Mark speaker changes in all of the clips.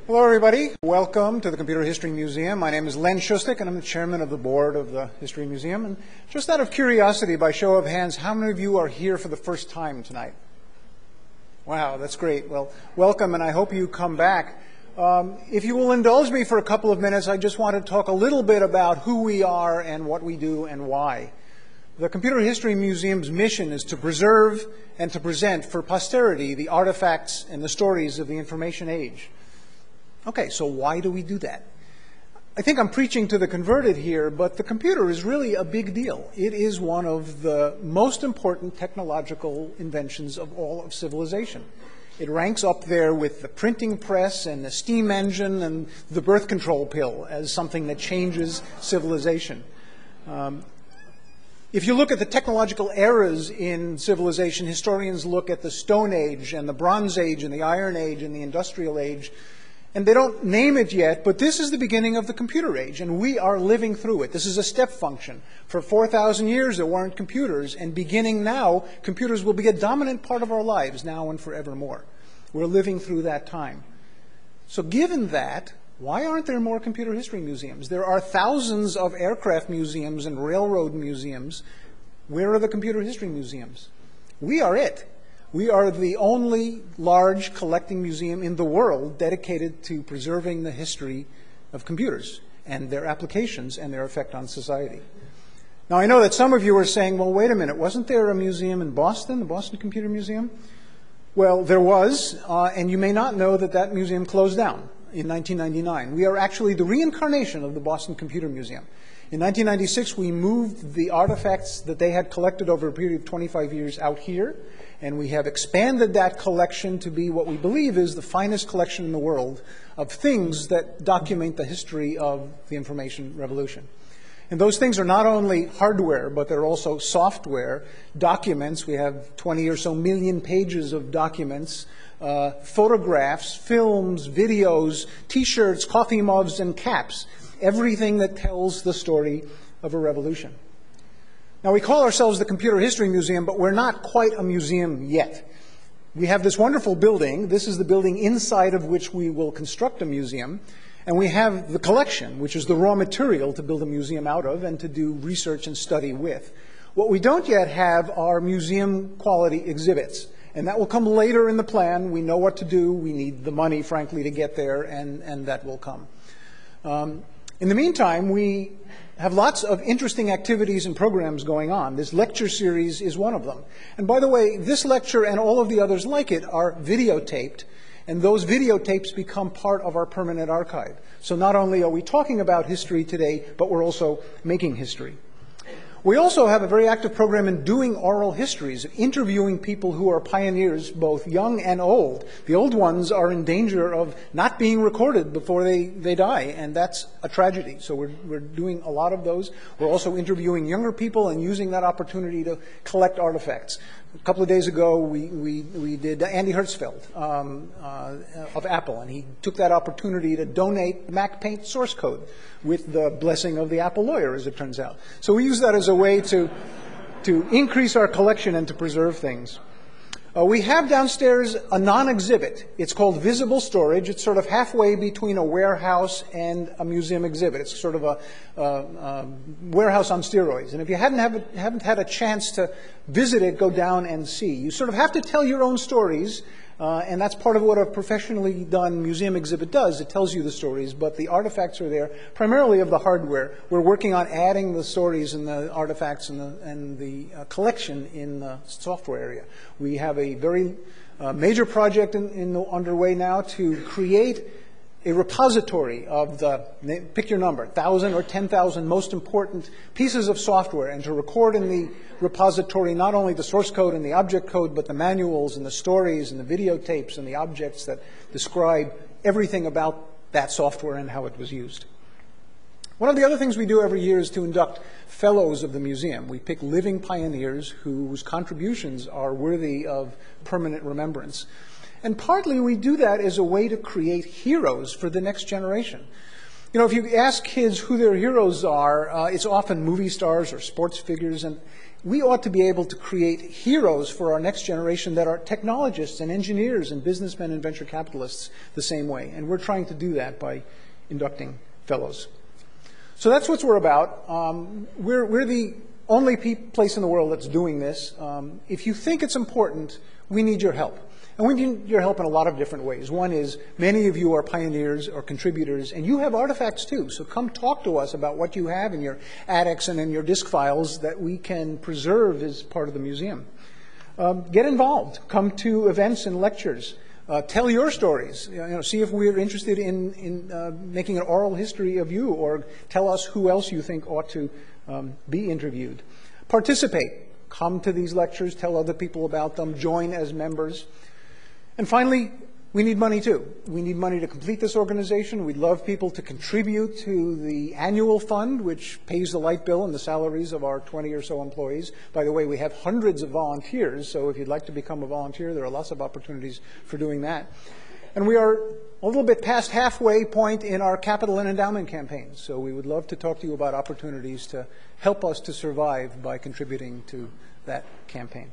Speaker 1: Hello, everybody. Welcome to the Computer History Museum. My name is Len Shustak, and I'm the chairman of the board of the History Museum. And just out of curiosity, by show of hands, how many of you are here for the first time tonight? Wow, that's great. Well, welcome, and I hope you come back. If you will indulge me for a couple of minutes, I just want to talk a little bit about who we are and what we do and why. The Computer History Museum's mission is to preserve and to present for posterity the artifacts and the stories of the information age. Okay, so why do we do that? I think I'm preaching to the converted here, but the computer is really a big deal. It is one of the most important technological inventions of all of civilization. It ranks up there with the printing press and the steam engine and the birth control pill as something that changes civilization. If you look at the technological eras in civilization, historians look at the Stone Age and the Bronze Age and the Iron Age and the Industrial Age. And they don't name it yet, but this is the beginning of the computer age, and we are living through it. This is a step function. For 4,000 years, there weren't computers, and beginning now, computers will be a dominant part of our lives now and forevermore. We're living through that time. So given that, why aren't there more computer history museums? There are thousands of aircraft museums and railroad museums. Where are the computer history museums? We are it. We are the only large collecting museum in the world dedicated to preserving the history of computers and their applications and their effect on society. Now, I know that some of you are saying, well, wait a minute, wasn't there a museum in Boston, the Boston Computer Museum? Well, there was, and you may not know that that museum closed down in 1999. We are actually the reincarnation of the Boston Computer Museum. In 1996, we moved the artifacts that they had collected over a period of 25 years out here, and we have expanded that collection to be what we believe is the finest collection in the world of things that document the history of the information revolution. And those things are not only hardware, but they're also software, documents. We have 20 or so million pages of documents, photographs, films, videos, T-shirts, coffee mugs, and caps. Everything that tells the story of a revolution. Now, we call ourselves the Computer History Museum, but we're not quite a museum yet. We have this wonderful building. This is the building inside of which we will construct a museum. And we have the collection, which is the raw material to build a museum out of and to do research and study with. What we don't yet have are museum-quality exhibits. And that will come later in the plan. We know what to do. We need the money, frankly, to get there, and that will come. In the meantime, we have lots of interesting activities and programs going on. This lecture series is one of them. And by the way, this lecture and all of the others like it are videotaped, and those videotapes become part of our permanent archive. So not only are we talking about history today, but we're also making history. We also have a very active program in doing oral histories, interviewing people who are pioneers, both young and old. The old ones are in danger of not being recorded before they die, and that's a tragedy. So we're doing a lot of those. We're also interviewing younger people and using that opportunity to collect artifacts. A couple of days ago, we did Andy Hertzfeld of Apple, and he took that opportunity to donate Mac Paint source code with the blessing of the Apple lawyer, as it turns out. So we use that as a way to increase our collection and to preserve things. We have downstairs a non-exhibit. It's called visible storage. It's sort of halfway between a warehouse and a museum exhibit. It's sort of a warehouse on steroids. And if you haven't had a chance to visit it, go down and see. You sort of have to tell your own stories, and that's part of what a professionally done museum exhibit does. It tells you the stories, but the artifacts are there, primarily of the hardware. We're working on adding the stories and the artifacts and the collection in the software area. We have a very major project underway now to create a repository of the, pick your number, 1,000 or 10,000 most important pieces of software, and to record in the repository not only the source code and the object code, but the manuals and the stories and the videotapes and the objects that describe everything about that software and how it was used. One of the other things we do every year is to induct fellows of the museum. We pick living pioneers whose contributions are worthy of permanent remembrance. And partly we do that as a way to create heroes for the next generation. You know, if you ask kids who their heroes are, it's often movie stars or sports figures. And we ought to be able to create heroes for our next generation that are technologists and engineers and businessmen and venture capitalists the same way. And we're trying to do that by inducting fellows. So that's what we're about. We're the only place in the world that's doing this. If you think it's important, we need your help. And we need your help in a lot of different ways. One is many of you are pioneers or contributors, and you have artifacts too. So come talk to us about what you have in your attics and in your disk files that we can preserve as part of the museum. Get involved. Come to events and lectures. Tell your stories. See if we're interested in making an oral history of you, or tell us who else you think ought to be interviewed. Participate. Come to these lectures. Tell other people about them. Join as members. And finally, we need money too. We need money to complete this organization. We'd love people to contribute to the annual fund, which pays the light bill and the salaries of our 20 or so employees. By the way, we have hundreds of volunteers, so if you'd like to become a volunteer, there are lots of opportunities for doing that. And we are a little bit past halfway point in our capital and endowment campaign, so we would love to talk to you about opportunities to help us to survive by contributing to that campaign.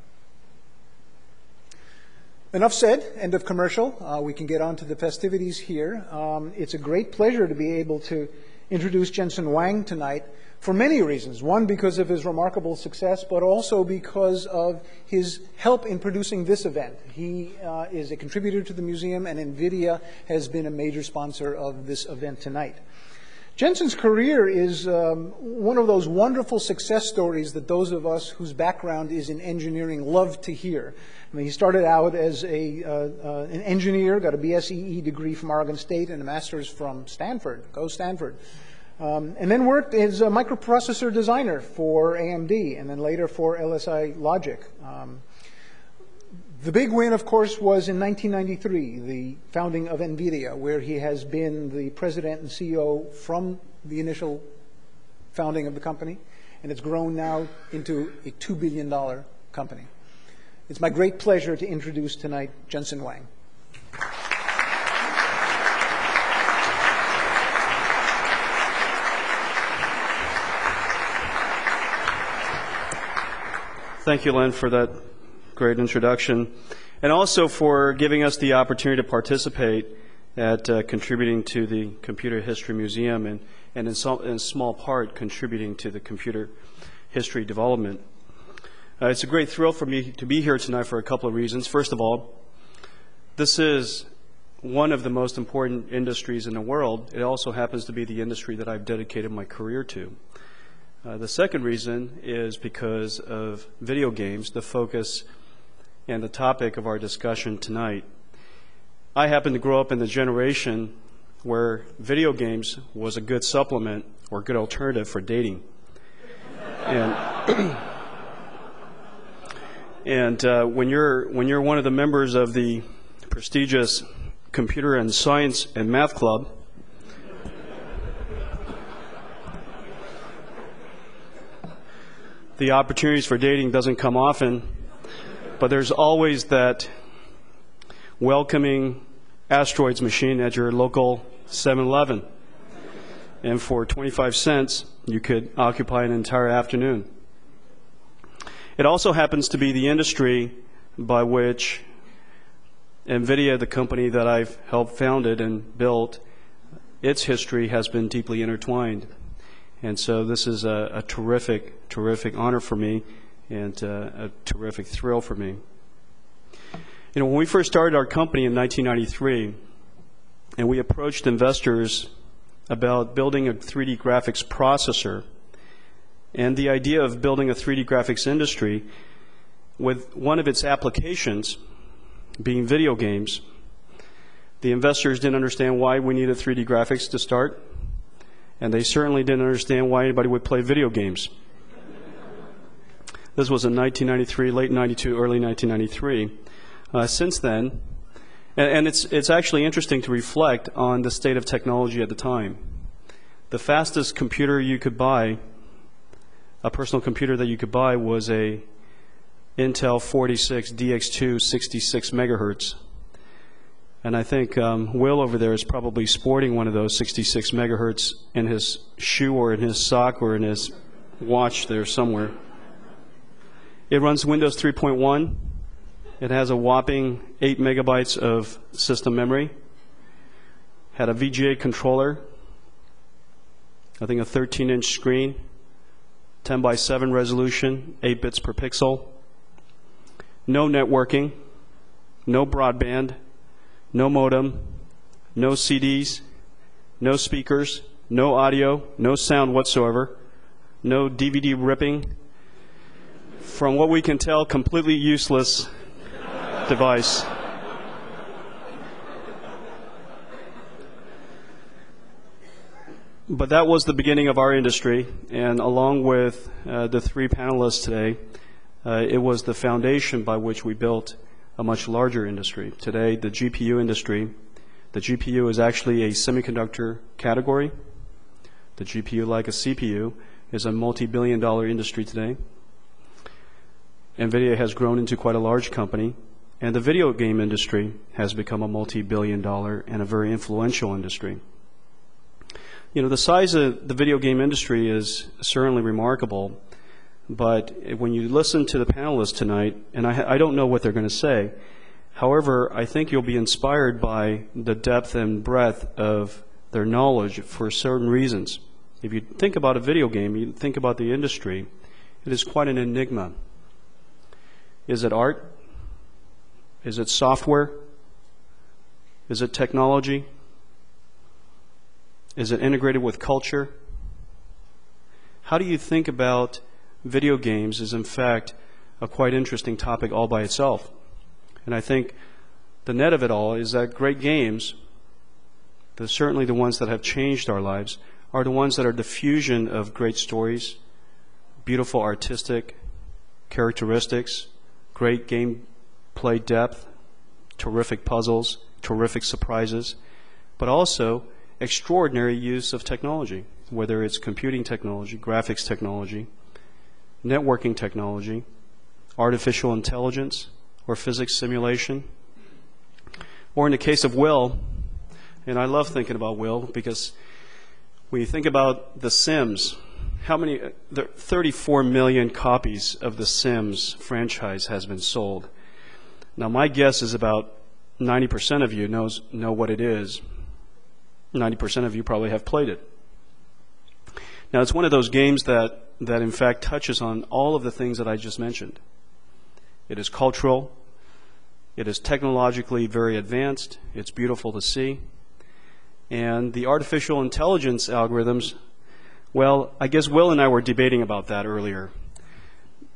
Speaker 1: Enough said, end of commercial. We can get on to the festivities here. It's a great pleasure to be able to introduce Jensen Huang tonight for many reasons. One, because of his remarkable success, but also because of his help in producing this event. He is a contributor to the museum, and NVIDIA has been a major sponsor of this event tonight. Jensen's career is one of those wonderful success stories that those of us whose background is in engineering love to hear. I mean, he started out as an engineer, got a BSEE degree from Oregon State and a master's from Stanford, go Stanford, and then worked as a microprocessor designer for AMD and then later for LSI Logic. The big win, of course, was in 1993, the founding of NVIDIA, where he has been the president and CEO from the initial founding of the company, and it's grown now into a $2 billion company. It's my great pleasure to introduce tonight Jensen Huang.
Speaker 2: Thank you, Len, for that great introduction, and also for giving us the opportunity to participate at contributing to the Computer History Museum and in small part contributing to the computer history development. It's a great thrill for me to be here tonight for a couple of reasons. First of all, this is one of the most important industries in the world. It also happens to be the industry that I've dedicated my career to. The second reason is because of video games, the focus and the topic of our discussion tonight. I happen to grow up in the generation where video games was a good supplement or good alternative for dating. And when you're one of the members of the prestigious Computer and Science and Math Club, the opportunities for dating doesn't come often, but there's always that welcoming asteroids machine at your local 7-Eleven. And for 25 cents, you could occupy an entire afternoon. It also happens to be the industry by which NVIDIA, the company that I've helped founded and built, its history has been deeply intertwined. And so this is a terrific, terrific honor for me and a terrific thrill for me. You know, when we first started our company in 1993, and we approached investors about building a 3D graphics processor, and the idea of building a 3D graphics industry with one of its applications being video games, the investors didn't understand why we needed 3D graphics to start, and they certainly didn't understand why anybody would play video games. This was in 1993, late 92, early 1993. Since then, and it's actually interesting to reflect on the state of technology at the time. The fastest computer you could buy, a personal computer that you could buy, was a Intel 46 DX2 66 megahertz. And I think Will over there is probably sporting one of those 66 megahertz in his shoe or in his sock or in his watch there somewhere. It runs Windows 3.1. It has a whopping 8 megabytes of system memory. Had a VGA controller, I think a 13-inch screen, 10 by 7 resolution, 8 bits per pixel. No networking, no broadband, no modem, no CDs, no speakers, no audio, no sound whatsoever, no DVD ripping. From what we can tell, completely useless device. But that was the beginning of our industry, and along with the three panelists today, it was the foundation by which we built a much larger industry. Today, the GPU industry, the GPU is actually a semiconductor category. The GPU, like a CPU, is a multi-billion-dollar industry today. NVIDIA has grown into quite a large company, and the video game industry has become a multi-billion-dollar and a very influential industry. You know, the size of the video game industry is certainly remarkable, but when you listen to the panelists tonight, and I don't know what they're going to say, however, I think you'll be inspired by the depth and breadth of their knowledge for certain reasons. If you think about a video game, you think about the industry, it is quite an enigma. Is it art? Is it software? Is it technology? Is it integrated with culture? How do you think about video games is in fact a quite interesting topic all by itself. And I think the net of it all is that great games, certainly the ones that have changed our lives, are the ones that are the fusion of great stories, beautiful artistic characteristics, great gameplay depth, terrific puzzles, terrific surprises, but also extraordinary use of technology, whether it's computing technology, graphics technology, networking technology, artificial intelligence, or physics simulation. Or in the case of Will, and I love thinking about Will because when you think about The Sims, there are 34 million copies of the Sims franchise has been sold. Now my guess is about 90% of you know what it is. 90% of you probably have played it. Now it's one of those games that in fact touches on all of the things that I just mentioned. It is cultural, it is technologically very advanced, it's beautiful to see, and the artificial intelligence algorithms, well, I guess Will and I were debating about that earlier.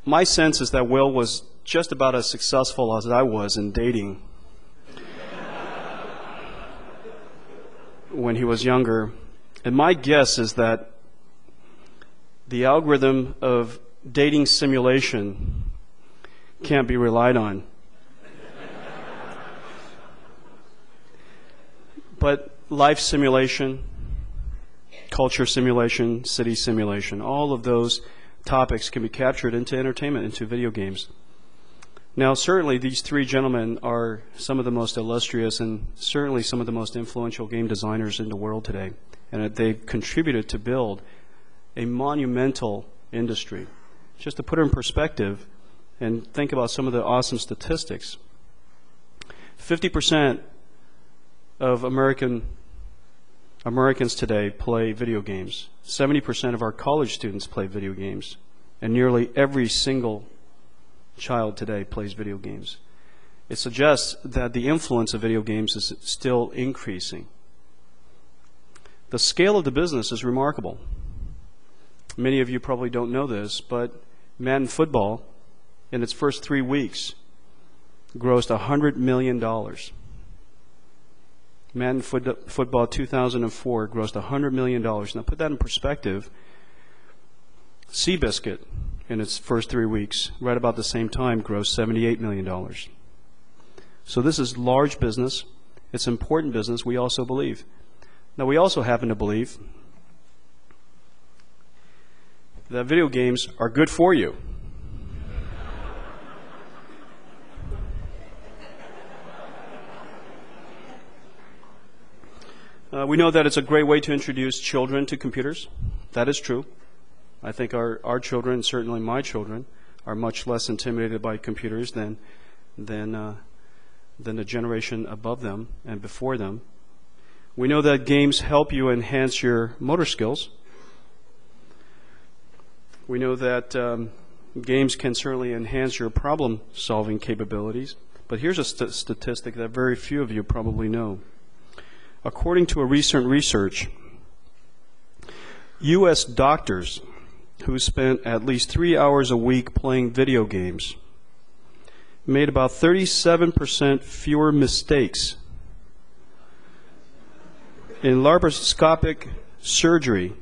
Speaker 2: My sense is that Will was just about as successful as I was in dating when he was younger. And my guess is that the algorithm of dating simulation can't be relied on. But life simulation, culture simulation, city simulation, all of those topics can be captured into entertainment, into video games. Now, certainly these three gentlemen are some of the most illustrious and certainly some of the most influential game designers in the world today. And they've contributed to build a monumental industry. Just to put it in perspective and think about some of the awesome statistics, 50% of Americans today play video games. 70% of our college students play video games. And nearly every single child today plays video games. It suggests that the influence of video games is still increasing. The scale of the business is remarkable. Many of you probably don't know this, but Madden football, in its first 3 weeks, grossed $100 million. Madden football 2004 grossed $100 million. Now put that in perspective. Seabiscuit, in its first 3 weeks, right about the same time, grossed $78 million. So this is large business. It's important business, we also believe. Now we also happen to believe that video games are good for you. We know that it's a great way to introduce children to computers. That is true. I think our children, certainly my children, are much less intimidated by computers than the generation above them and before them. We know that games help you enhance your motor skills. We know that games can certainly enhance your problem-solving capabilities. But here's a statistic that very few of you probably know. According to a recent research, U.S. doctors who spent at least 3 hours a week playing video games made about 37% fewer mistakes in laparoscopic surgery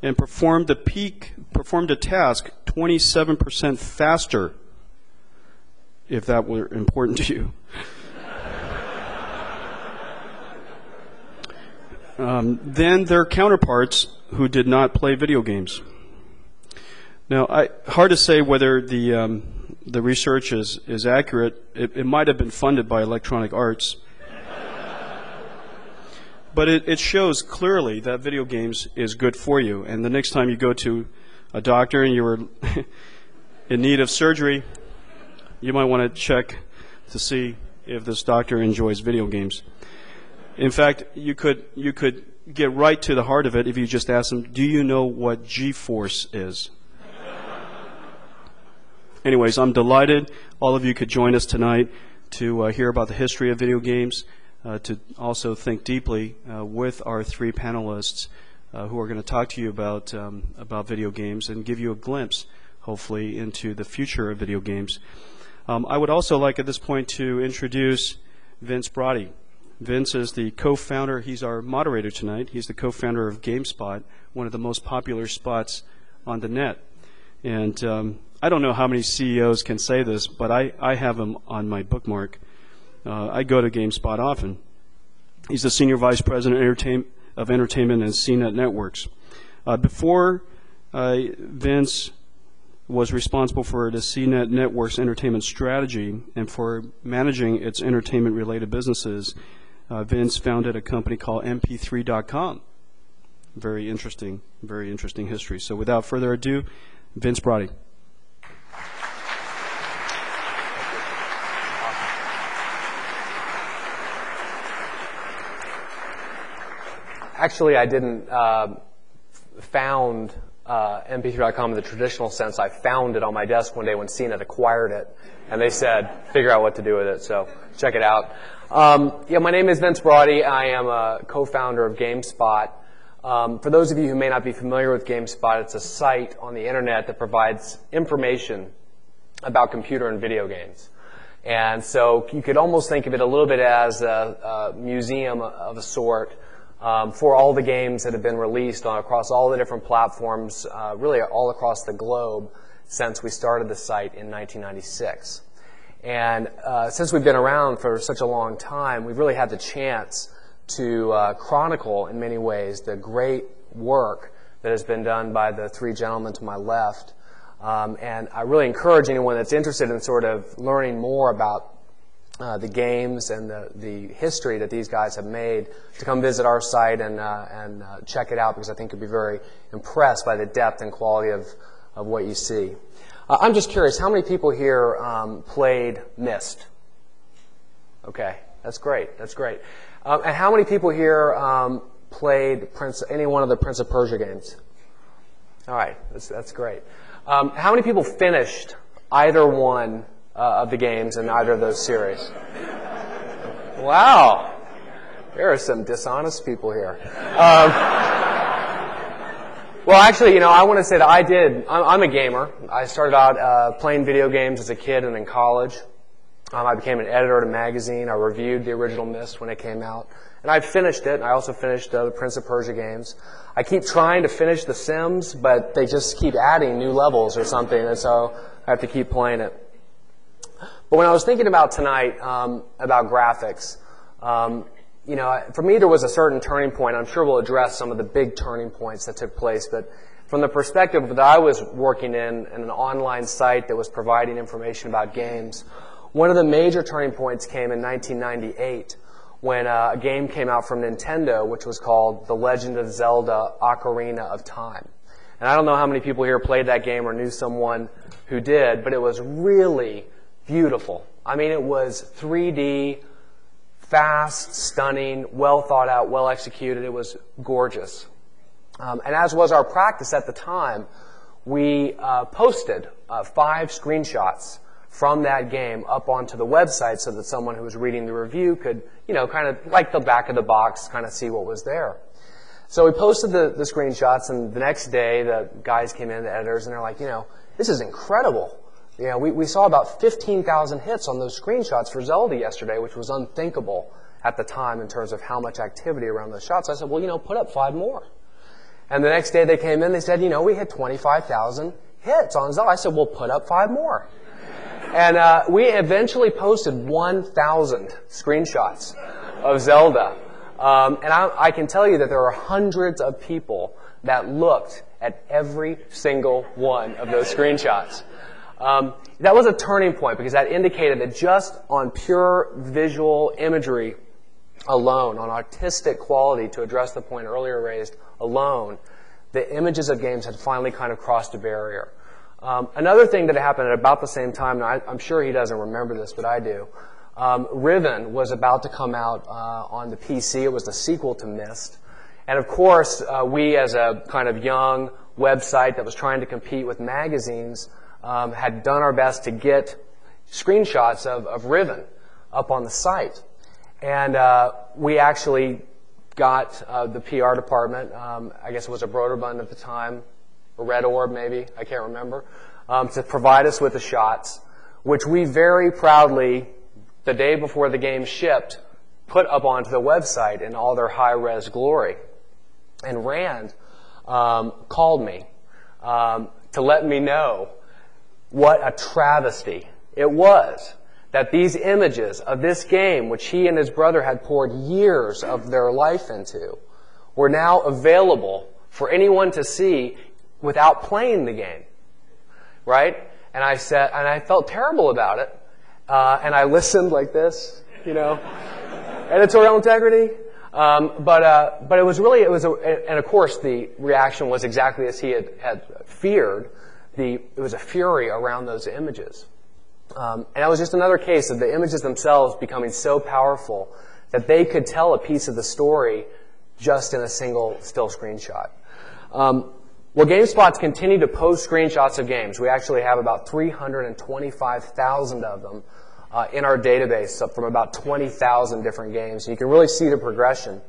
Speaker 2: and performed a task 27% faster, if that were important to you. Than their counterparts who did not play video games. Now, hard to say whether the research is accurate. It might have been funded by Electronic Arts. But it shows clearly that video games is good for you. And the next time you go to a doctor and you're in need of surgery, you might want to check to see if this doctor enjoys video games. In fact, you could get right to the heart of it if you just ask them, do you know what G-force is? Anyways, I'm delighted all of you could join us tonight to hear about the history of video games, to also think deeply with our three panelists who are going to talk to you about video games and give you a glimpse, hopefully, into the future of video games. I would also like at this point to introduce Vince Broady. Vince is the co-founder. He's our moderator tonight. He's the co-founder of GameSpot, one of the most popular spots on the net. And I don't know how many CEOs can say this, but I have him on my bookmark. I go to GameSpot often. He's the Senior Vice President of Entertainment and CNET Networks. Before Vince was responsible for the CNET Network's entertainment strategy and for managing its entertainment-related businesses, Vince founded a company called MP3.com. Very interesting history. So without further ado, Vince Broady.
Speaker 3: Actually, I didn't found MP3.com in the traditional sense. I found it on my desk one day when CNET acquired it, and they said, figure out what to do with it, so check it out. My name is Vince Broady. I am a co-founder of GameSpot. For those of you who may not be familiar with GameSpot, it's a site on the internet that provides information about computer and video games. And so you could almost think of it a little bit as a museum of a sort for all the games that have been released across all the different platforms, really all across the globe since we started the site in 1996. And since we've been around for such a long time, we've really had the chance to chronicle in many ways the great work that has been done by the three gentlemen to my left. And I really encourage anyone that's interested in sort of learning more about the games and the history that these guys have made to come visit our site and check it out, because I think you'll be very impressed by the depth and quality of what you see. I'm just curious, how many people here played Myst? Okay, that's great. That's great. And how many people here played any one of the Prince of Persia games? All right, that's great. How many people finished either one of the games in either of those series? Wow, there are some dishonest people here. Well, actually, I want to say that I'm a gamer. I started out playing video games as a kid and in college. I became an editor at a magazine. I reviewed the original Myst when it came out. And I finished it. I also finished the Prince of Persia games. I keep trying to finish The Sims, but they just keep adding new levels or something, and so I have to keep playing it. But when I was thinking about tonight, about graphics, for me there was a certain turning point. I'm sure we'll address some of the big turning points that took place, but from the perspective that I was working in an online site that was providing information about games, one of the major turning points came in 1998 when a game came out from Nintendo which was called The Legend of Zelda: Ocarina of Time. And I don't know how many people here played that game or knew someone who did, but it was really beautiful. I mean, it was 3D, fast, stunning, well thought out, well executed. It was gorgeous. And as was our practice at the time, we posted 5 screenshots from that game up onto the website so that someone who was reading the review could, kind of like the back of the box, kind of see what was there. So we posted the screenshots, and the next day the guys came in, the editors, and they're like, this is incredible. We saw about 15,000 hits on those screenshots for Zelda yesterday, which was unthinkable at the time in terms of how much activity around those shots. I said, well, put up 5 more. And the next day they came in, they said, we had 25,000 hits on Zelda. I said, well, put up 5 more. And we eventually posted 1,000 screenshots of Zelda. And I can tell you that there are hundreds of people that looked at every single one of those screenshots. That was a turning point because that indicated that just on pure visual imagery alone, on artistic quality, to address the point earlier raised, alone, the images of games had finally kind of crossed a barrier. Another thing that happened at about the same time, and I'm sure he doesn't remember this, but I do, Riven was about to come out on the PC. It was the sequel to Myst. And of course, we as a kind of young website that was trying to compete with magazines had done our best to get screenshots of Riven up on the site. And we actually got the PR department, I guess it was a Broderbund at the time, a Red Orb maybe, I can't remember, to provide us with the shots, which we very proudly, the day before the game shipped, put up onto the website in all their high-res glory. And Rand called me to let me know what a travesty it was that these images of this game, which he and his brother had poured years of their life into, were now available for anyone to see without playing the game, right? And I said, and I felt terrible about it, and I listened like this, editorial integrity. But it was really, and of course the reaction was exactly as he had feared. It was a fury around those images. And that was just another case of the images themselves becoming so powerful that they could tell a piece of the story just in a single still screenshot. Well, GameSpot's continue to post screenshots of games. We actually have about 325,000 of them in our database, up from about 20,000 different games. And you can really see the progression.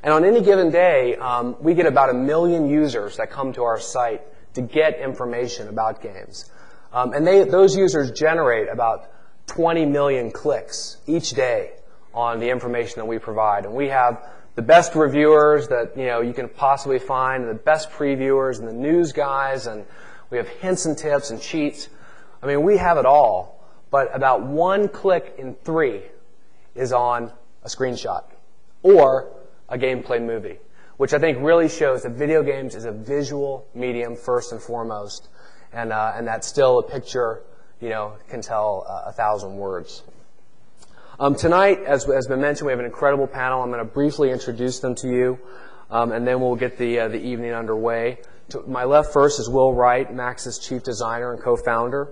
Speaker 3: And on any given day, we get about 1 million users that come to our site to get information about games. And those users generate about 20 million clicks each day on the information that we provide. And we have the best reviewers that you can possibly find, and the best previewers, and the news guys, and we have hints and tips and cheats. I mean, we have it all. But about 1 click in 3 is on a screenshot or a gameplay movie, which I think really shows that video games is a visual medium first and foremost, and that still a picture, can tell 1,000 words. Tonight, as has been mentioned, we have an incredible panel. I'm going to briefly introduce them to you, and then we'll get the evening underway. To my left first is Will Wright, Max's chief designer and co-founder.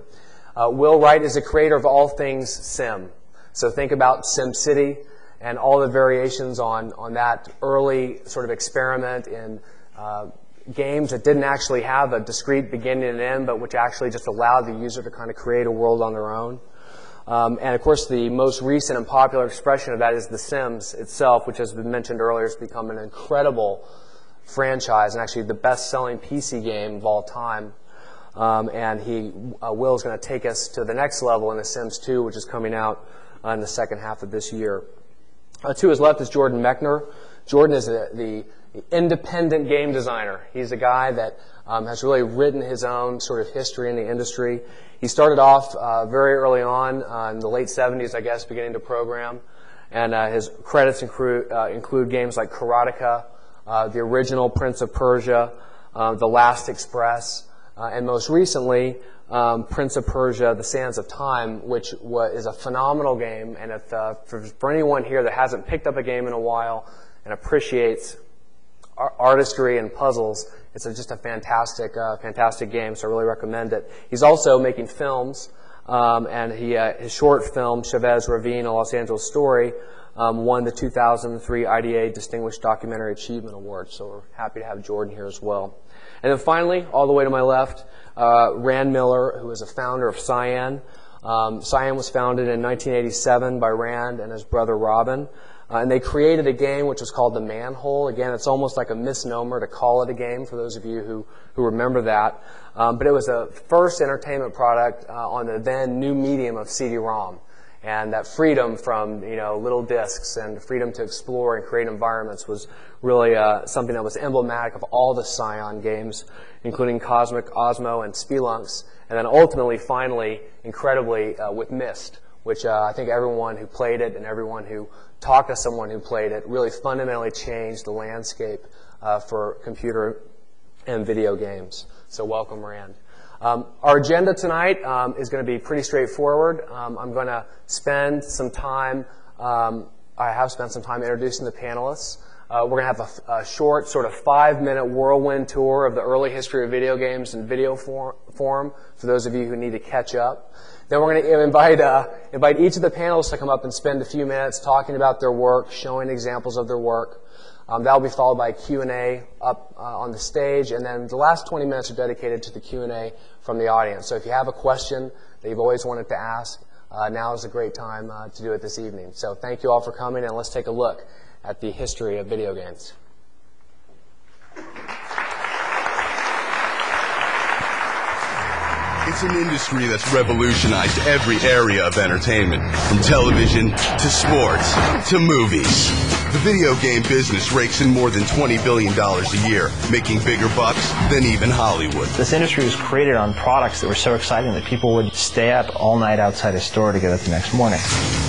Speaker 3: Will Wright is the creator of all things Sim. So think about SimCity and all the variations on that early sort of experiment in games that didn't actually have a discrete beginning and end, but which actually just allowed the user to kind of create a world on their own. And of course, the most recent and popular expression of that is The Sims itself, which has been mentioned earlier, has become an incredible franchise and actually the best-selling PC game of all time. And Will is going to take us to the next level in The Sims 2, which is coming out in the second half of this year. To his left is Jordan Mechner. Jordan is the independent game designer. He's a guy that has really written his own sort of history in the industry. He started off very early on in the late 70s, I guess, beginning to program. And his credits include games like Karateka, the original Prince of Persia, The Last Express, and most recently, Prince of Persia, The Sands of Time, which is a phenomenal game. And if, for anyone here that hasn't picked up a game in a while and appreciates artistry and puzzles. It's just a fantastic, fantastic game, so I really recommend it. He's also making films, and his short film, Chavez Ravine, A Los Angeles Story, won the 2003 IDA Distinguished Documentary Achievement Award, so we're happy to have Jordan here as well. And then finally, all the way to my left, Rand Miller, who is a founder of Cyan. Cyan was founded in 1987 by Rand and his brother Robin. And they created a game which was called The Manhole. Again, it's almost like a misnomer to call it a game for those of you who remember that. But it was a first entertainment product on the then new medium of CD-ROM. And that freedom from little discs and freedom to explore and create environments was really something that was emblematic of all the Cyan games, including Cosmic, Osmo, and Spelunks. And then ultimately, finally, incredibly, with Myst, which I think everyone who played it and everyone who talked to someone who played it really fundamentally changed the landscape for computer and video games. So welcome, Rand. Our agenda tonight is going to be pretty straightforward. I'm going to spend some time, I have spent some time introducing the panelists. We're going to have a short sort of 5-minute whirlwind tour of the early history of video games in video form for those of you who need to catch up. Then we're going to invite each of the panelists to come up and spend a few minutes talking about their work, showing examples of their work. That will be followed by a Q&A up on the stage, and then the last 20 minutes are dedicated to the Q&A from the audience. So if you have a question that you've always wanted to ask, now is a great time to do it this evening. So thank you all for coming, and let's take a look at the history of video games.
Speaker 4: It's an industry that's revolutionized every area of entertainment, from television to sports to movies. The video game business rakes in more than $20 billion a year, making bigger bucks than even Hollywood.
Speaker 5: This industry was created on products that were so exciting that people would stay up all night outside a store to get it the next morning.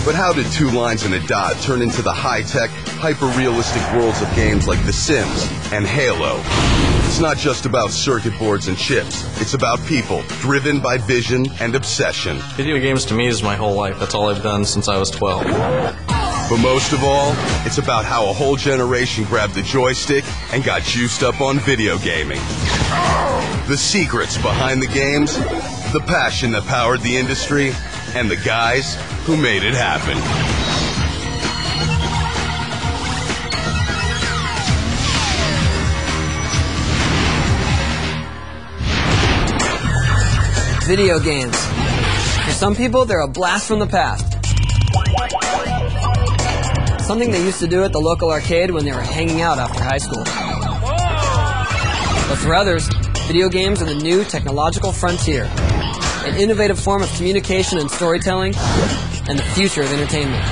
Speaker 4: But how did 2 lines and a dot turn into the high-tech, hyper-realistic worlds of games like The Sims and Halo? It's not just about circuit boards and chips. It's about people driven by vision and obsession.
Speaker 6: Video games to me is my whole life. That's all I've done since I was 12.
Speaker 4: But most of all, it's about how a whole generation grabbed the joystick and got juiced up on video gaming. The secrets behind the games, the passion that powered the industry, and the guys who made it happen.
Speaker 7: Video games. For some people, they're a blast from the past. Something they used to do at the local arcade when they were hanging out after high school. But for others, video games are the new technological frontier, an innovative form of communication and storytelling, and the future of entertainment.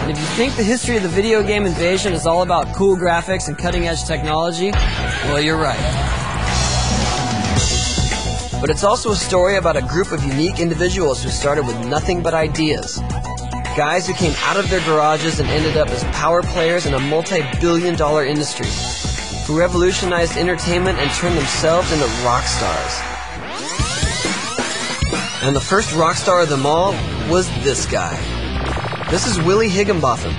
Speaker 7: And if you think the history of the video game invasion is all about cool graphics and cutting-edge technology, well, you're right. But it's also a story about a group of unique individuals who started with nothing but ideas. Guys who came out of their garages and ended up as power players in a multi-billion-dollar industry, who revolutionized entertainment and turned themselves into rock stars. And the first rock star of them all was this guy. This is Willie Higginbotham.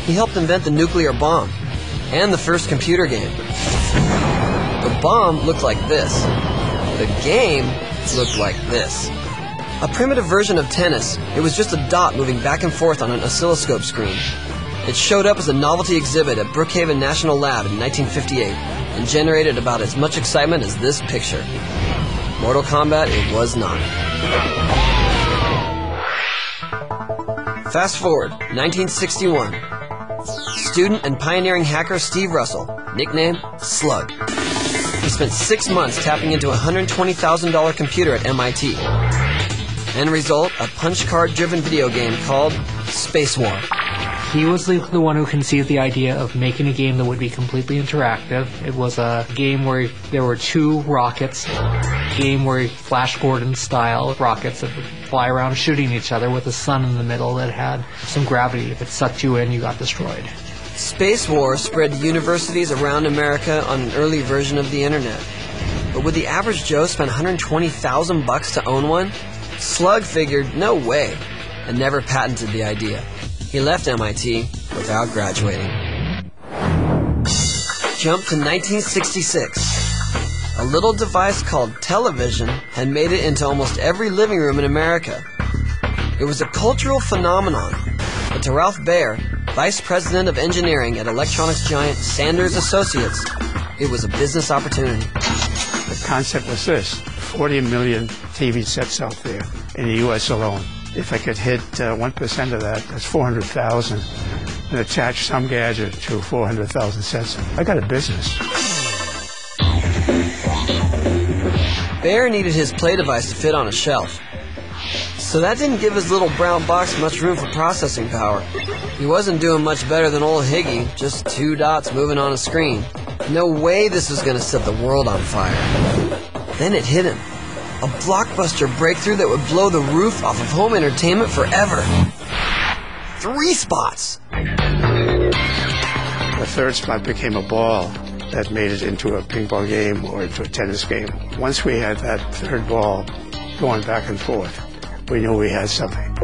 Speaker 7: He helped invent the nuclear bomb and the first computer game. The bomb looked like this. The game looked like this. A primitive version of tennis, it was just a dot moving back and forth on an oscilloscope screen. It showed up as a novelty exhibit at Brookhaven National Lab in 1958 and generated about as much excitement as this picture. Mortal Kombat it was not. Fast forward, 1961. Student and pioneering hacker Steve Russell, nickname Slug. He spent 6 months tapping into a $120,000 computer at MIT. End result, a punch card-driven video game called Space War.
Speaker 8: He was the one who conceived the idea of making a game that would be completely interactive. It was a game where there were 2 rockets, a game where Flash Gordon-style rockets that would fly around shooting each other with a sun in the middle that had some gravity. If it sucked you in, you got destroyed.
Speaker 7: Space War spread to universities around America on an early version of the internet. But would the average Joe spend $120,000 to own one? Slug figured, no way, and never patented the idea. He left MIT without graduating. jump to 1966. A little device called television had made it into almost every living room in America. It was a cultural phenomenon, but to Ralph Baer, Vice President of Engineering at electronics giant Sanders Associates, it was a business opportunity.
Speaker 9: The concept was this: 40 million TV sets out there in the U.S. alone. If I could hit 1% of that, that's 400,000, and attach some gadget to 400,000 sets, I got a business.
Speaker 7: Baer needed his play device to fit on a shelf. So that didn't give his little brown box much room for processing power. He wasn't doing much better than old Higgy, just 2 dots moving on a screen. No way this was going to set the world on fire. Then it hit him. A blockbuster breakthrough that would blow the roof off of home entertainment forever. 3 spots!
Speaker 9: The third spot became a ball that made it into a ping pong game or into a tennis game. Once we had that third ball going back and forth, we knew we had something.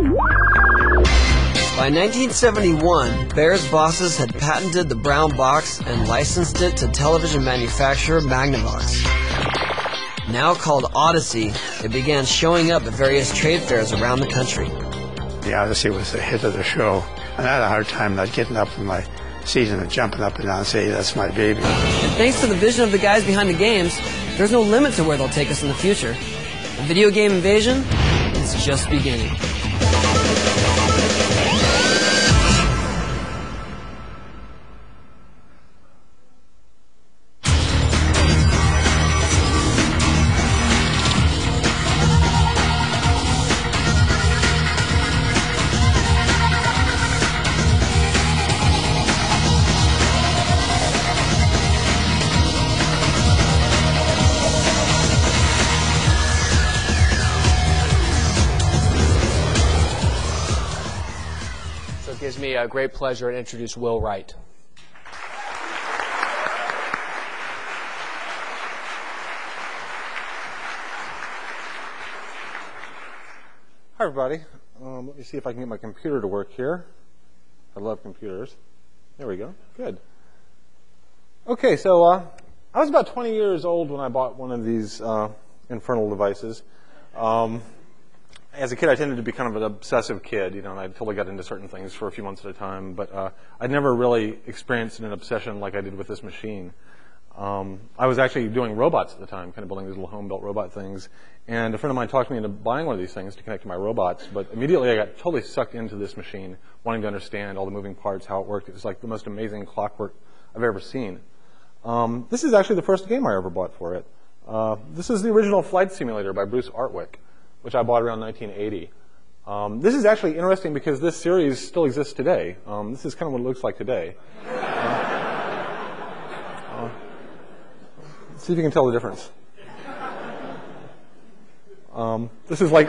Speaker 7: By 1971, Baer's bosses had patented the brown box and licensed it to television manufacturer Magnavox. Now called Odyssey, it began showing up at various trade fairs around the country.
Speaker 9: The Odyssey was the hit of the show, and I had a hard time not getting up from my seat and jumping up and down and saying, "That's my baby."
Speaker 7: And thanks to the vision of the guys behind the games, there's no limit to where they'll take us in the future. The video game invasion is just beginning.
Speaker 3: It gives me a great pleasure to introduce Will Wright.
Speaker 10: Hi, everybody. Let me see if I can get my computer to work here. I love computers. There we go. Good. Okay, so I was about 20 years old when I bought one of these infernal devices. As a kid, I tended to be kind of an obsessive kid, and I totally got into certain things for a few months at a time, but I'd never really experienced an obsession like I did with this machine. I was actually doing robots at the time, kind of building these little home-built robot things, and a friend of mine talked me into buying one of these things to connect to my robots, but immediately I got totally sucked into this machine, wanting to understand all the moving parts, how it worked. It was like the most amazing clockwork I've ever seen. This is actually the first game I ever bought for it. This is the original Flight Simulator by Bruce Artwick, which I bought around 1980. This is actually interesting because this series still exists today. This is kind of what it looks like today. See if you can tell the difference. This is like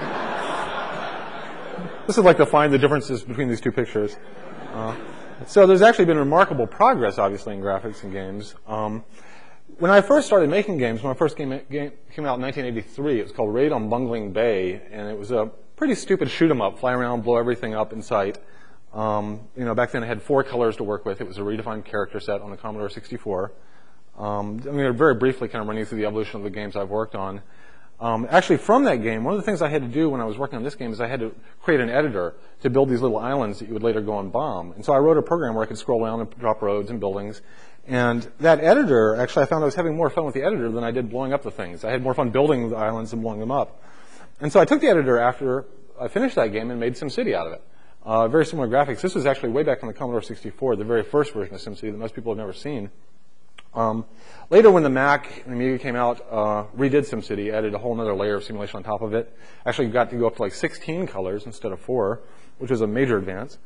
Speaker 10: to find the differences between these two pictures. So there's actually been remarkable progress, obviously, in graphics and games. When I first started making games, my first game came out in 1983. It was called Raid on Bungling Bay, and it was a pretty stupid shoot 'em up, fly around, blow everything up in sight. Back then it had 4 colors to work with. It was a redefined character set on the Commodore 64. I'm going to very briefly kind of run you through the evolution of the games I've worked on. Actually, from that game, one of the things I had to do when I was working on this game is I had to create an editor to build these little islands that you would later go and bomb. And so I wrote a program where I could scroll down and drop roads and buildings. And that editor, actually, I found I was having more fun with the editor than I did blowing up the things. I had more fun building the islands than blowing them up. And so I took the editor after I finished that game and made SimCity out of it. Very similar graphics. This was actually way back on the Commodore 64, the very first version of SimCity that most people have never seen. Later, when the Mac and the Amiga came out, redid SimCity, added a whole other layer of simulation on top of it. Actually got to go up to like 16 colors instead of 4, which was a major advance.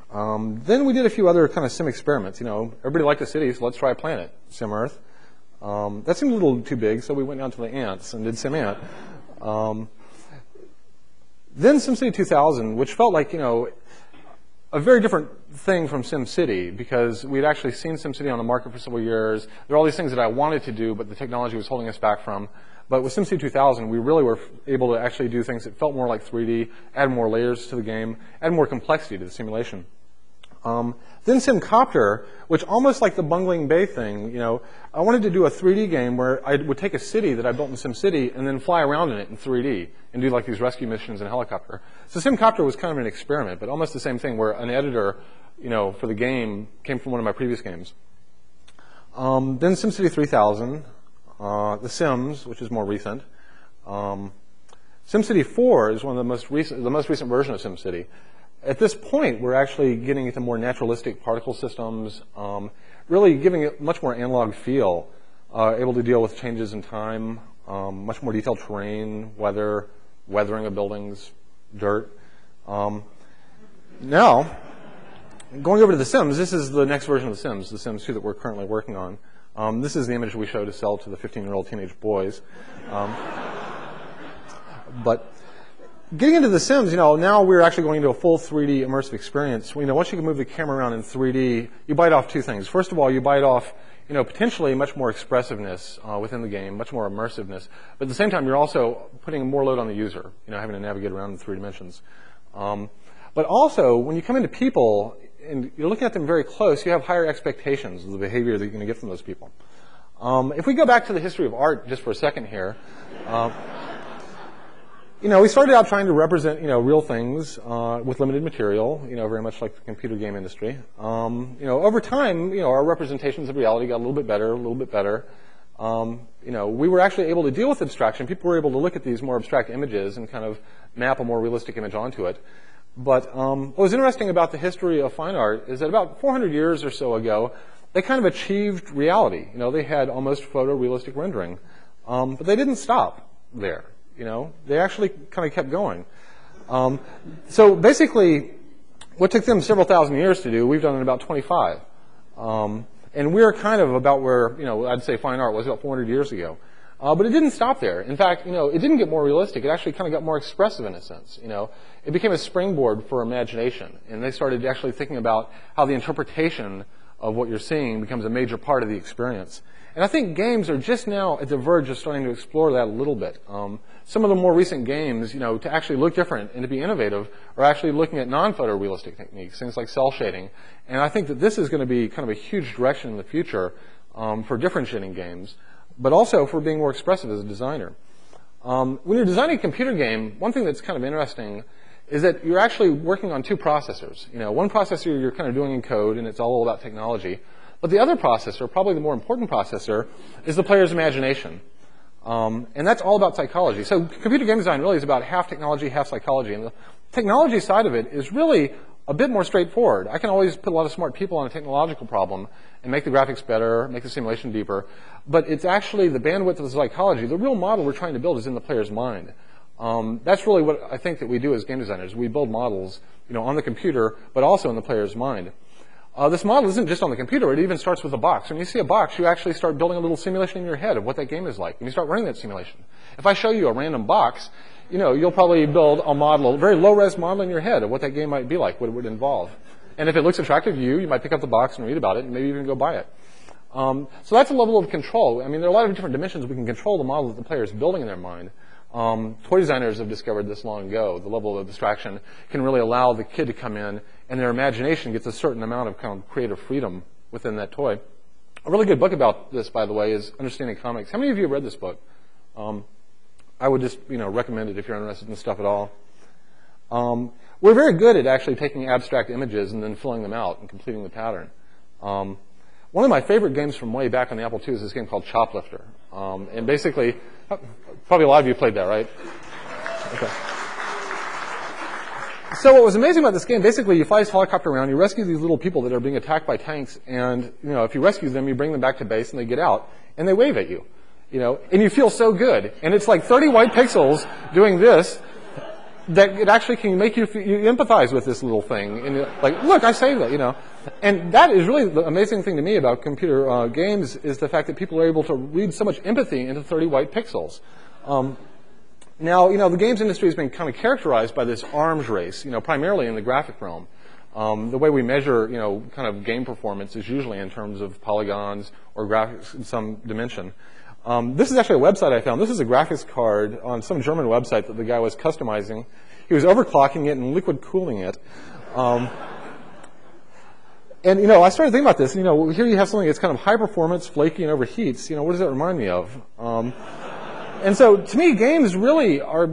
Speaker 10: Then we did a few other kind of sim experiments. Everybody liked a city, so let's try a planet, Sim Earth. That seemed a little too big, so we went down to the ants and did Sim Ant. Then SimCity 2000, which felt like, a very different thing from SimCity, because we'd actually seen SimCity on the market for several years. There were all these things that I wanted to do, but the technology was holding us back from. But with SimCity 2000, we really were able to actually do things that felt more like 3D, add more layers to the game, add more complexity to the simulation. Then SimCopter, which almost like the Bungling Bay thing, I wanted to do a 3D game where I would take a city that I built in SimCity and then fly around in it in 3D and do like these rescue missions in a helicopter. So SimCopter was kind of an experiment, but almost the same thing where an editor, for the game came from one of my previous games. Then SimCity 3000, The Sims, which is more recent. SimCity 4 is one of the most recent version of SimCity. At this point, we're actually getting into more naturalistic particle systems, really giving it much more analog feel, able to deal with changes in time, much more detailed terrain, weather, weathering of buildings, dirt. Now, going over to The Sims, this is the next version of The Sims 2 that we're currently working on. This is the image we show to sell to the 15-year-old teenage boys. But getting into The Sims, now we're actually going into a full 3D immersive experience. Once you can move the camera around in 3D, you bite off two things. First of all, you bite off, potentially much more expressiveness within the game, much more immersiveness. But at the same time, you're also putting more load on the user, having to navigate around in 3 dimensions. But also, when you come into people and you're looking at them very close, you have higher expectations of the behavior that you're going to get from those people. If we go back to the history of art just for a second here, we started out trying to represent, real things with limited material, very much like the computer game industry. Over time, our representations of reality got a little bit better, we were actually able to deal with abstraction. People were able to look at these more abstract images and kind of map a more realistic image onto it. But what was interesting about the history of fine art is that about 400 years or so ago, they kind of achieved reality. They had almost photorealistic rendering. But they didn't stop there. They actually kind of kept going. So basically, what took them several thousand years to do, we've done in about 25. And we're kind of about where, I'd say fine art was about 400 years ago. But it didn't stop there. In fact, it didn't get more realistic. It actually kind of got more expressive in a sense. It became a springboard for imagination. And they started actually thinking about how the interpretation of what you're seeing becomes a major part of the experience. And I think games are just now at the verge of starting to explore that a little bit. Some of the more recent games, to actually look different and to be innovative, are actually looking at non-photorealistic techniques, things like cell shading. And I think that this is going to be kind of a huge direction in the future for differentiating games, but also for being more expressive as a designer. When you're designing a computer game, one thing that's kind of interesting is that you're actually working on two processors. One processor you're kind of doing in code, and it's all about technology. But the other processor, probably the more important processor, is the player's imagination. And that's all about psychology. So computer game design really is about half technology, half psychology. And the technology side of it is really a bit more straightforward. I can always put a lot of smart people on a technological problem and make the graphics better, make the simulation deeper. But it's actually the bandwidth of the psychology. The real model we're trying to build is in the player's mind. That's really what I think that we do as game designers. We build models, on the computer, but also in the player's mind. This model isn't just on the computer. It even starts with a box. When you see a box, you actually start building a little simulation in your head of what that game is like. And you start running that simulation. If I show you a random box, you'll probably build a model, a very low-res model in your head of what that game might be like, what it would involve. And if it looks attractive to you, you might pick up the box and read about it and maybe even go buy it. So that's a level of control. I mean, there are a lot of different dimensions we can control the model that the player is building in their mind. Toy designers have discovered this long ago. The level of abstraction can really allow the kid to come in and their imagination gets a certain amount of kind of creative freedom within that toy. A really good book about this, by the way, is Understanding Comics. How many of you have read this book? I would just recommend it if you're interested in this stuff at all. We're very good at actually taking abstract images and then filling them out and completing the pattern. One of my favorite games from way back on the Apple II is this game called Choplifter. And basically, probably a lot of you played that, right? Okay. So what was amazing about this game, basically you fly this helicopter around, you rescue these little people that are being attacked by tanks, and if you rescue them, you bring them back to base and they get out, and they wave at you. And you feel so good. And it's like 30 white pixels doing this, that it actually can make you empathize with this little thing. And you're like, look, I saved that, And that is really the amazing thing to me about computer games is the fact that people are able to read so much empathy into 30 white pixels. Now, the games industry has been kind of characterized by this arms race, primarily in the graphic realm. The way we measure, kind of game performance is usually in terms of polygons or graphics in some dimension. This is actually a website I found. This is a graphics card on some German website that the guy was customizing. He was overclocking it and liquid cooling it. And, you know, I started thinking about this. You know, here you have something that's kind of high performance, flaky, and overheats. You know, what does that remind me of? And so, to me, games really are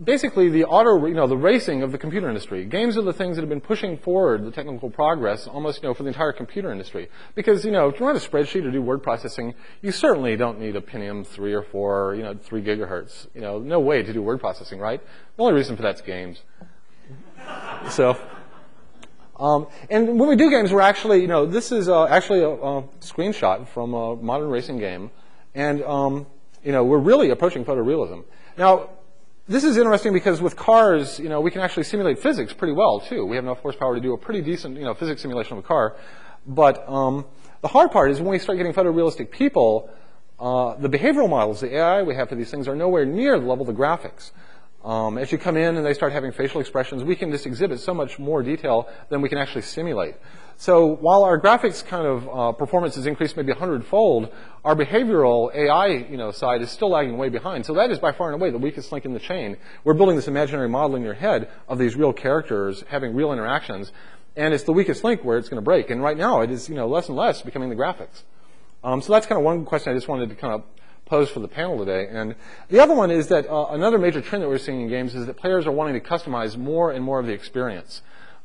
Speaker 10: basically the the racing of the computer industry. Games are the things that have been pushing forward the technical progress almost, you know, for the entire computer industry. Because, you know, if you run a spreadsheet or do word processing, you certainly don't need a Pentium 3 or 4, you know, 3 gigahertz. You know, no way to do word processing, right? The only reason for that's games. So, and when we do games, we're actually, you know, this is actually a screenshot from a modern racing game. And, you know, we're really approaching photorealism. Now, this is interesting because with cars, you know, we can actually simulate physics pretty well, too. We have enough horsepower to do a pretty decent, you know, physics simulation of a car. But the hard part is when we start getting photorealistic people, the behavioral models, the AI we have for these things are nowhere near the level of the graphics. As you come in and they start having facial expressions, we can just exhibit so much more detail than we can actually simulate. So while our graphics kind of performance has increased maybe 100-fold, our behavioral AI, you know, side is still lagging way behind. So that is by far and away the weakest link in the chain. We're building this imaginary model in your head of these real characters having real interactions, and it's the weakest link where it's going to break. And right now, it is, you know, less and less becoming the graphics. So that's kind of one question I just wanted to kind of pose for the panel today. And the other one is that another major trend that we're seeing in games is that players are wanting to customize more and more of the experience.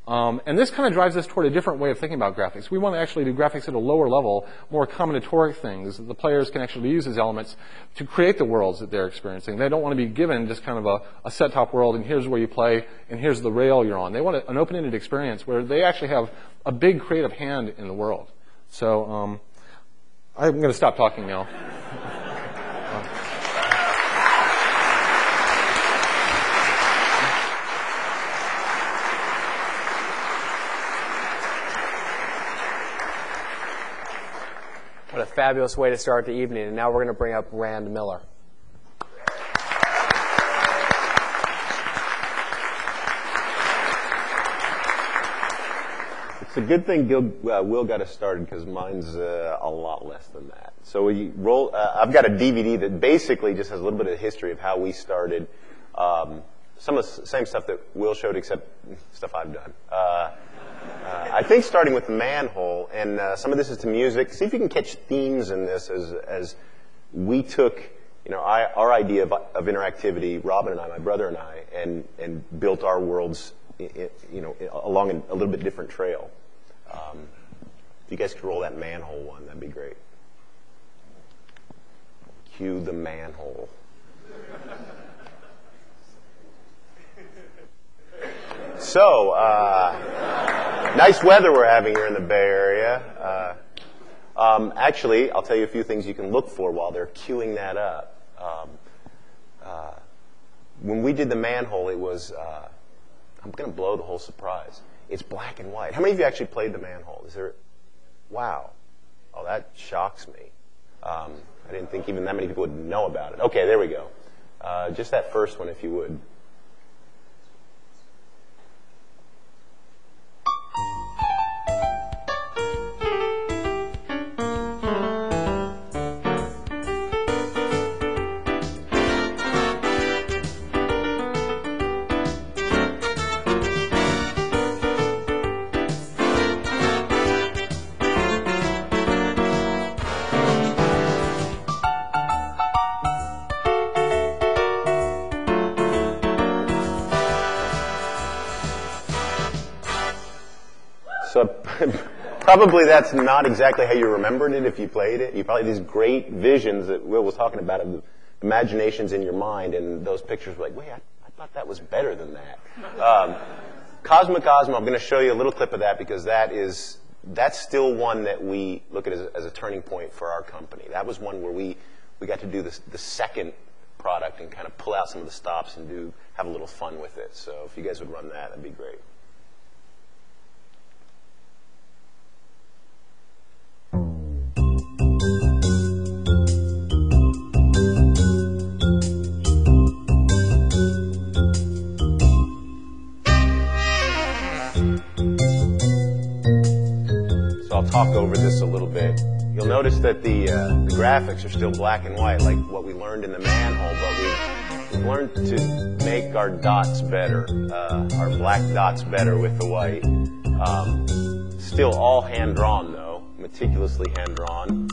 Speaker 10: And this kind of drives us toward a different way of thinking about graphics. We want to actually do graphics at a lower level, more combinatoric things that the players can actually use as elements to create the worlds that they're experiencing. They don't want to be given just kind of a set-top world, and here's where you play, and here's the rail you're on. They want an open-ended experience where they actually have a big creative hand in the world. So I'm going to stop talking now.
Speaker 3: What a fabulous way to start the evening. And now we're going to bring up Rand Miller.
Speaker 11: It's a good thing Will got us started because mine's a lot less than that. So we roll. I've got a DVD that basically just has a little bit of history of how we started. Some of the same stuff that Will showed, except stuff I've done. I think starting with the manhole, and some of this is to music. See if you can catch themes in this as we took, you know, our idea of interactivity, Robin and I, my brother and I, and built our worlds, you know, along a little bit different trail. If you guys could roll that manhole one, that'd be great. Cue the manhole. So, nice weather we're having here in the Bay Area. Actually, I'll tell you a few things you can look for while they're queuing that up. When we did the manhole, it was, I'm going to blow the whole surprise. It's black and white. How many of you actually played the manhole? Is there, wow. Oh, that shocks me. I didn't think even that many people would know about it. Okay, there we go. Just that first one, if you would. Probably that's not exactly how you remembered it if you played it. You probably had these great visions that Will was talking about of the imaginations in your mind, and those pictures were like, wait, I thought that was better than that. Cosmo, I'm going to show you a little clip of that because that's still one that we look at as a turning point for our company. That was one where we got to do the second product and kind of pull out some of the stops and have a little fun with it. So if you guys would run that, that'd be great. I'll talk over this a little bit. You'll notice that the graphics are still black and white, like what we learned in the manhole, but we've learned to make our dots better, our black dots better with the white. Still all hand-drawn, though, meticulously hand-drawn,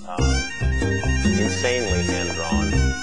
Speaker 11: insanely hand-drawn.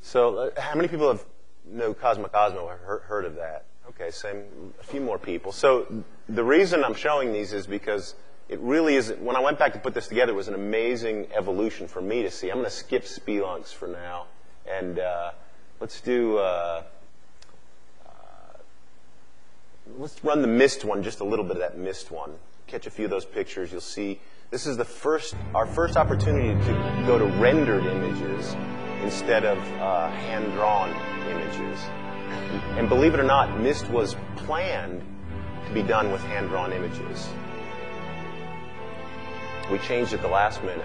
Speaker 11: So, how many people know Cosmic Osmo or heard of that? Okay, a few more people. So, the reason I'm showing these is because it really is, when I went back to put this together, it was an amazing evolution for me to see. I'm going to skip Spelunks for now, and let's do, let's run the Myst one, just a little bit of that Myst one. Catch a few of those pictures, you'll see. This is our first opportunity to go to rendered images instead of hand-drawn images. And believe it or not, Myst was planned to be done with hand-drawn images. We changed at the last minute.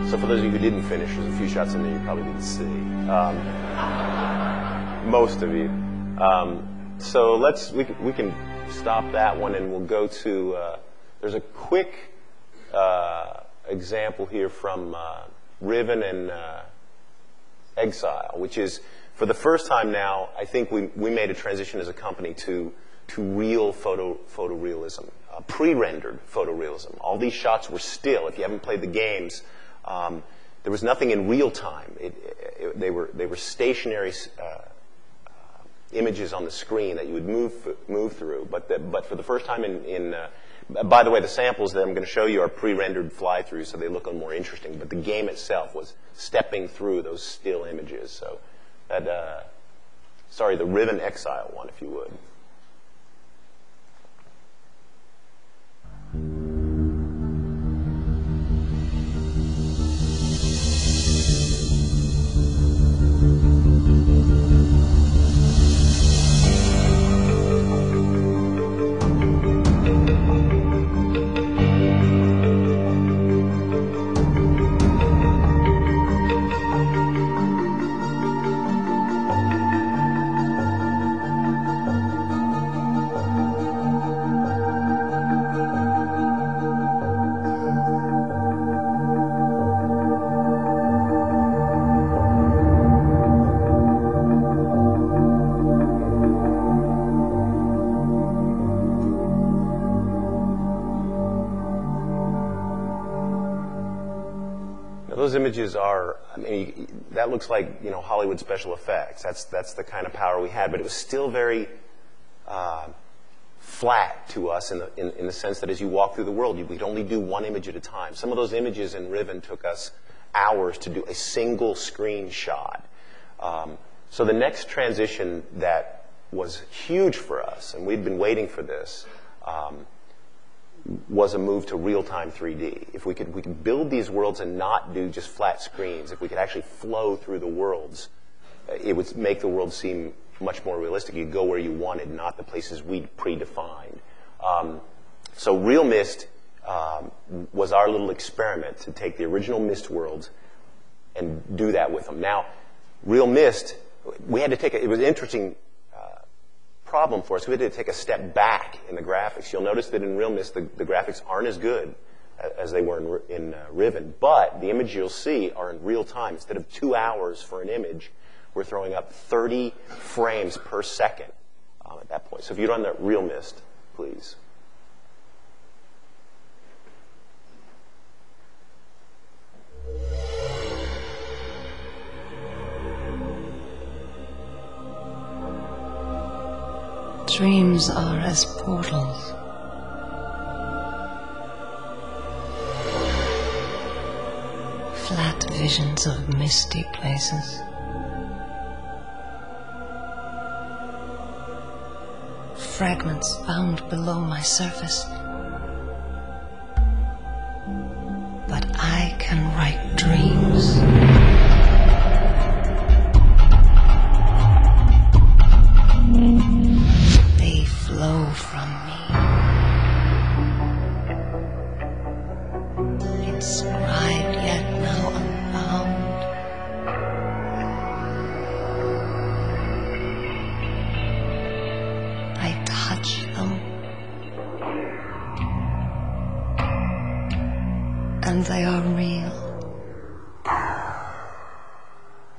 Speaker 11: So for those of you who didn't finish, there's a few shots in there you probably didn't see. Most of you. So we can stop that one and we'll go to, there's a quick example here from Riven and Exile, which is, for the first time now, I think we made a transition as a company to real photorealism, pre-rendered photorealism. All these shots were still, if you haven't played the games, there was nothing in real time. They were stationary images on the screen that you would move through. But for the first time by the way, the samples that I'm going to show you are pre-rendered fly-throughs, so they look a little more interesting. But the game itself was stepping through those still images. So sorry, the Riven Exile one, if you would. Those images are, I mean, that looks like, Hollywood special effects. That's the kind of power we had, but it was still very flat to us in the sense that as you walk through the world, we'd only do one image at a time. Some of those images in Riven took us hours to do a single screen shot. So the next transition that was huge for us, and we'd been waiting for this, was a move to real-time 3D. If we could build these worlds and not do just flat screens, if we could actually flow through the worlds, it would make the world seem much more realistic. You'd go where you wanted, not the places we'd predefined. So Real Myst was our little experiment to take the original Myst worlds and do that with them. Now, Real Myst, we had to take it was an interesting problem for us. We had to take a step back in the graphics. You'll notice that in Real Myst, the graphics aren't as good as they were in Riven, but the images you'll see are in real time. Instead of 2 hours for an image, we're throwing up 30 frames per second at that point. So if you run the Real Myst, please.
Speaker 12: Dreams are as portals. flat visions of misty places. Fragments bound below my surface. But I can write dreams. They flow from me. Inscribed yet now unbound. I touch them. And they are real.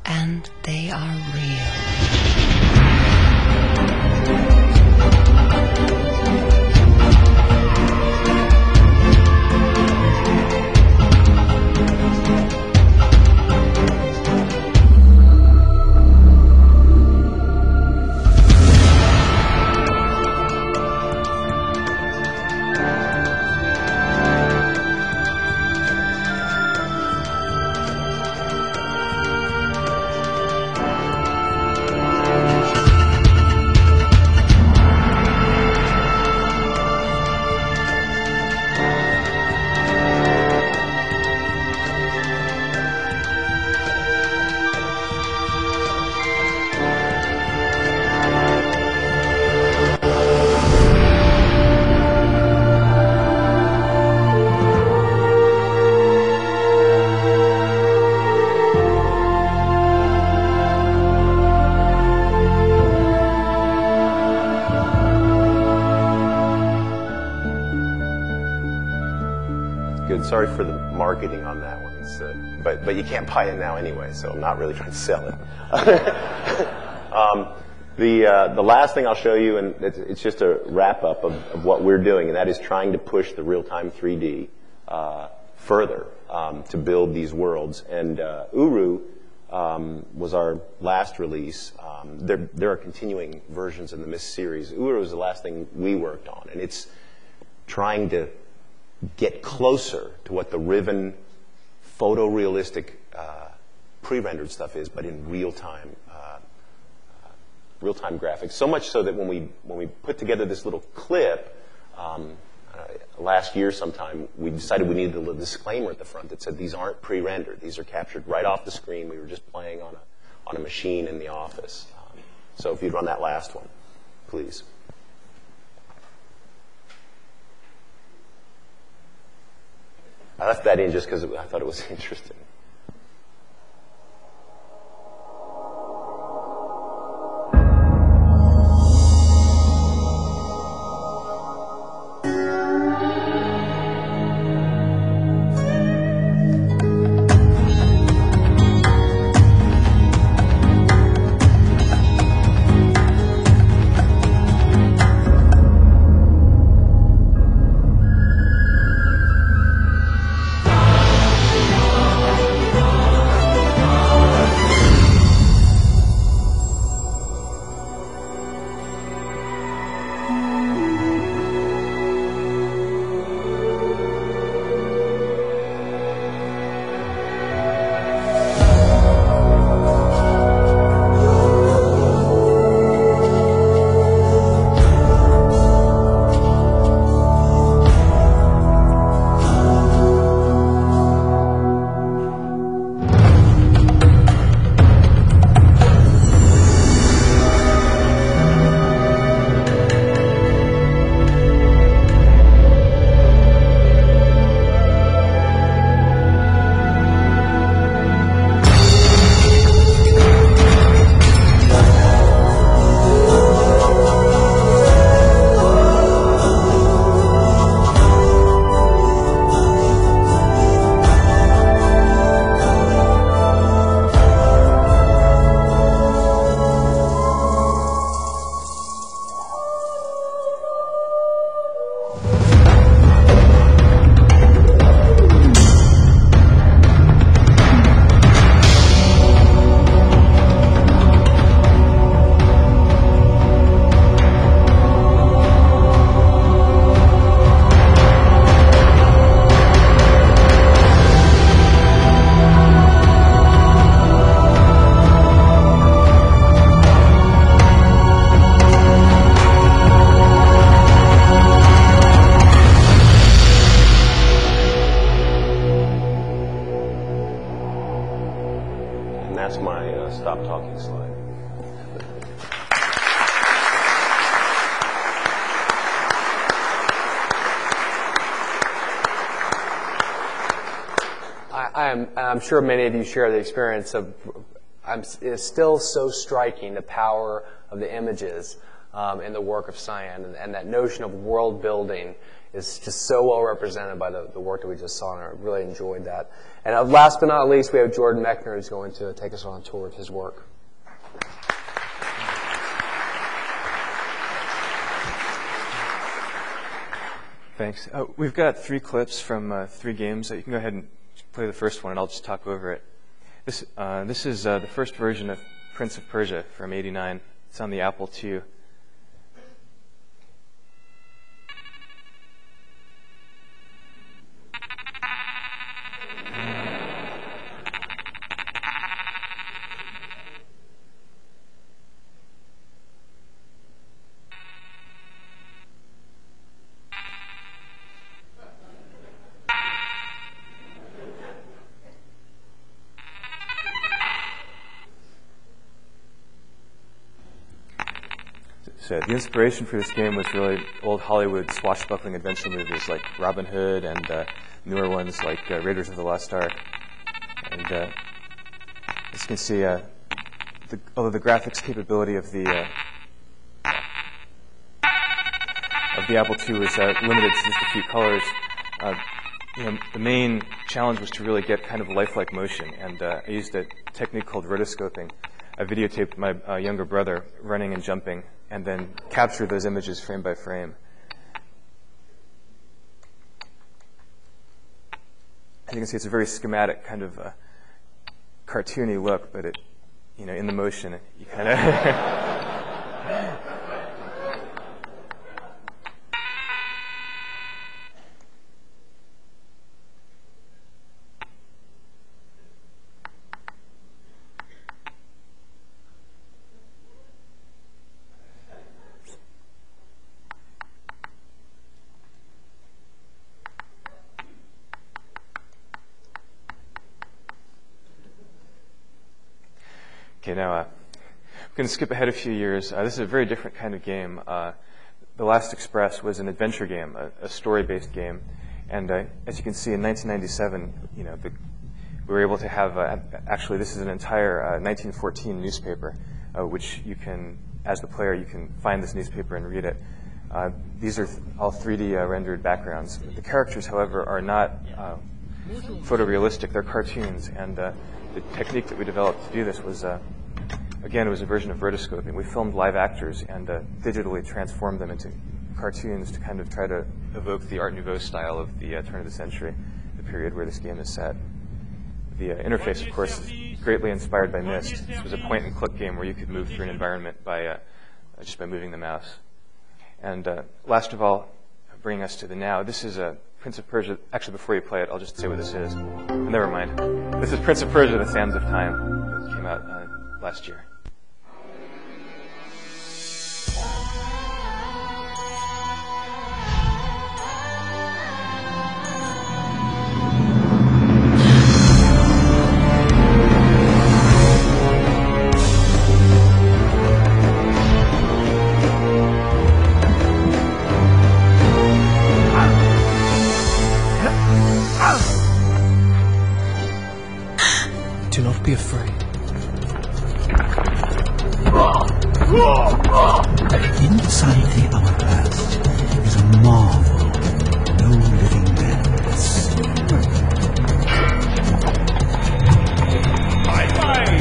Speaker 12: And they are real.
Speaker 11: Sorry for the marketing on that one. It's, but you can't buy it now anyway, so I'm not really trying to sell it. The last thing I'll show you, and it's just a wrap-up of what we're doing, and that is trying to push the real-time 3D further to build these worlds. And Uru was our last release. There are continuing versions in the Myst series. Uru was the last thing we worked on, and it's trying to get closer to what the Riven photorealistic pre-rendered stuff is, but in real-time graphics. So much so that when we put together this little clip last year sometime, we decided we needed a little disclaimer at the front that said these aren't pre-rendered. These are captured right off the screen. We were just playing on a machine in the office. So if you'd run that last one, please. I left that in just because I thought it was interesting. a stop talking slide.
Speaker 3: I'm sure many of you share the experience of, it's still so striking, the power of the images in the work of Cyan, and that notion of world building is just so well represented by the work that we just saw, and I really enjoyed that. And last but not least, we have Jordan Mechner, who's going to take us on a tour of his work.
Speaker 13: Thanks. We've got 3 clips from 3 games. You can go ahead and play the first one, and I'll just talk over it. This is the first version of Prince of Persia from '89. It's on the Apple II. So the inspiration for this game was really old Hollywood swashbuckling adventure movies like Robin Hood and newer ones like Raiders of the Lost Ark. And as you can see, although the graphics capability of the Apple II was limited to just a few colors, the main challenge was to really get kind of lifelike motion. And I used a technique called rotoscoping. I videotaped my younger brother running and jumping, and then capture those images frame by frame. As you can see, it's a very schematic kind of cartoony look, but in the motion, you kind of Okay, now I'm going to skip ahead a few years. This is a very different kind of game. The Last Express was an adventure game, a story-based game. And as you can see, in 1997, we were able to have, actually this is an entire 1914 newspaper, which you can, as the player, you can find this newspaper and read it. These are all 3D rendered backgrounds. The characters, however, are not photorealistic. They're cartoons. And the technique that we developed to do this was, again, it was a version of rotoscoping. We filmed live actors and digitally transformed them into cartoons to kind of try to evoke the Art Nouveau style of the turn of the century, the period where this game is set. The interface, of course, is greatly inspired by Myst. This was a point-and-click game where you could move through an environment by just by moving the mouse. And last of all, bringing us to the now, this is Prince of Persia. Actually, before you play it, I'll just say what this is. Never mind. This is Prince of Persia, The Sands of Time. It came out last year.
Speaker 14: Do not be afraid.
Speaker 15: Inside the hourglass is a marvel no living man has seen.
Speaker 14: My friend.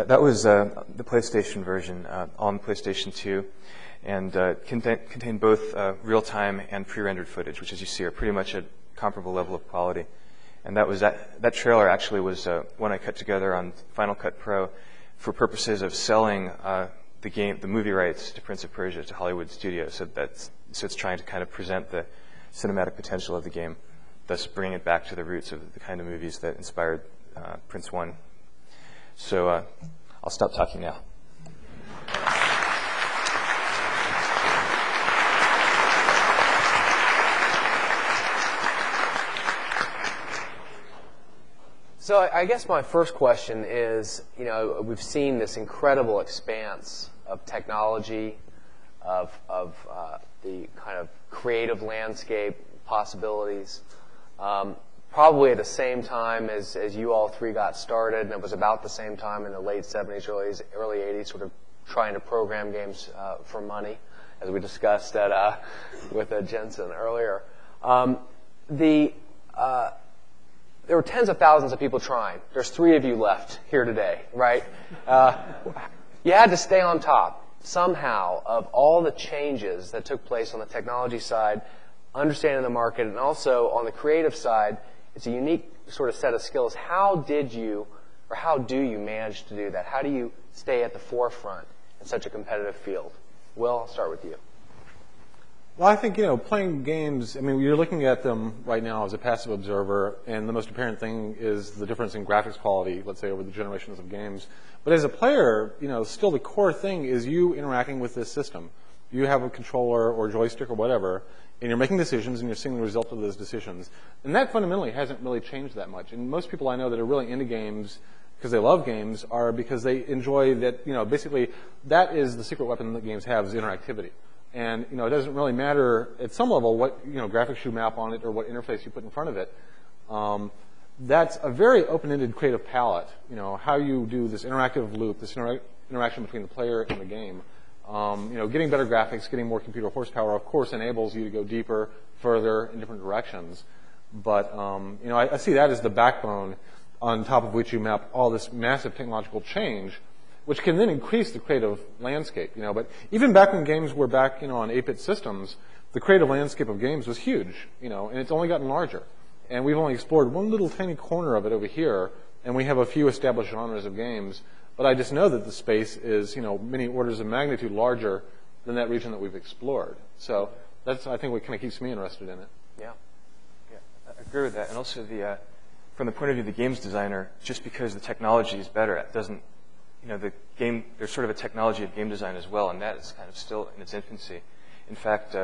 Speaker 13: that was the PlayStation version on PlayStation 2, and contained both real-time and pre-rendered footage, which, as you see, are pretty much at comparable level of quality. And that trailer actually was one I cut together on Final Cut Pro for purposes of selling the movie rights to Prince of Persia to Hollywood Studios. So it's trying to kind of present the cinematic potential of the game, thus bringing it back to the roots of the kind of movies that inspired Prince 1. So I'll stop talking now.
Speaker 3: So I guess my first question is, we've seen this incredible expanse of technology, of the kind of creative landscape possibilities, probably at the same time as you all three got started, and it was about the same time in the late 70s, early 80s, sort of trying to program games for money, as we discussed with Jensen earlier. There were tens of thousands of people trying. There's 3 of you left here today, right? You had to stay on top somehow of all the changes that took place on the technology side, understanding the market, and also on the creative side. It's a unique sort of set of skills. How do you manage to do that? How do you stay at the forefront in such a competitive field? Will, I'll start with you.
Speaker 10: Well, I think, playing games, you're looking at them right now as a passive observer, and the most apparent thing is the difference in graphics quality, let's say, over the generations of games. But as a player, still the core thing is you interacting with this system. You have a controller or joystick or whatever, and you're making decisions, and you're seeing the result of those decisions. And that fundamentally hasn't really changed that much. And most people I know that are really into games because they love games are because they enjoy that, basically that is the secret weapon that games have is interactivity. And, it doesn't really matter at some level what, graphics you map on it or what interface you put in front of it. That's a very open-ended creative palette, how you do this interactive loop, this interaction between the player and the game. Getting better graphics, getting more computer horsepower, of course, enables you to go deeper, further, in different directions. But, I see that as the backbone on top of which you map all this massive technological change, which can then increase the creative landscape, But even back when games were back, on 8-bit systems, the creative landscape of games was huge, and it's only gotten larger. And we've only explored one little tiny corner of it over here, and we have a few established genres of games. But I just know that the space is, many orders of magnitude larger than that region that we've explored. So that's, I think, what kind of keeps me interested in it.
Speaker 3: Yeah.
Speaker 13: I agree with that. And also, from the point of view of the games designer, just because the technology is better, it doesn't, there's sort of a technology of game design as well, and that is kind of still in its infancy. In fact,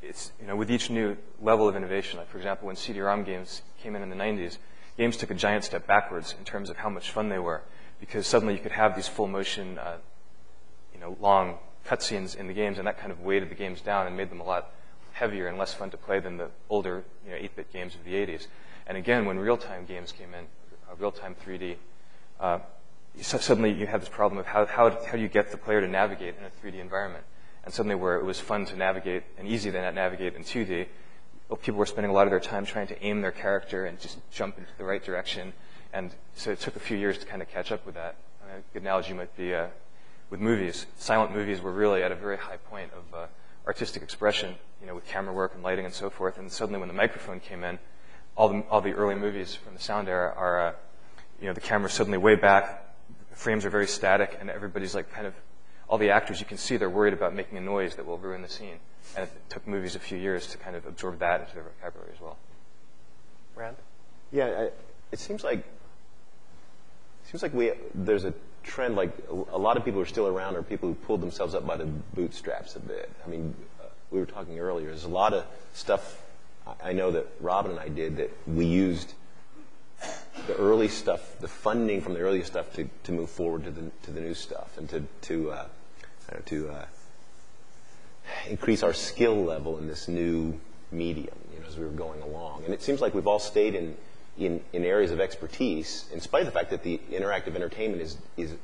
Speaker 13: it's, with each new level of innovation, like for example, when CD-ROM games came in the 90s, games took a giant step backwards in terms of how much fun they were, because suddenly you could have these full motion, long cutscenes in the games, and that kind of weighted the games down and made them a lot heavier and less fun to play than the older 8-bit games of the 80s. And again, when real-time games came in, real-time 3D, suddenly you have this problem of how do you get the player to navigate in a 3D environment. And suddenly where it was fun to navigate and easy to navigate in 2D, people were spending a lot of their time trying to aim their character and just jump into the right direction. And so it took a few years to kind of catch up with that. A good analogy might be with movies. Silent movies were really at a very high point of artistic expression, with camera work and lighting and so forth. And suddenly when the microphone came in, all the early movies from the sound era are, the camera's suddenly way back, the frames are very static, and everybody's like kind of, all the actors you can see, they're worried about making a noise that will ruin the scene. And it took movies a few years to kind of absorb that into their vocabulary as well.
Speaker 3: Rand?
Speaker 11: Yeah, it seems like there's a trend, like a lot of people who are still around are people who pulled themselves up by the bootstraps a bit. We were talking earlier, there's a lot of stuff I know that Robin and I did that we used the early stuff, the funding from the early stuff to move forward to the new stuff and to increase our skill level in this new medium, as we were going along. And it seems like we've all stayed in areas of expertise, in spite of the fact that the interactive entertainment is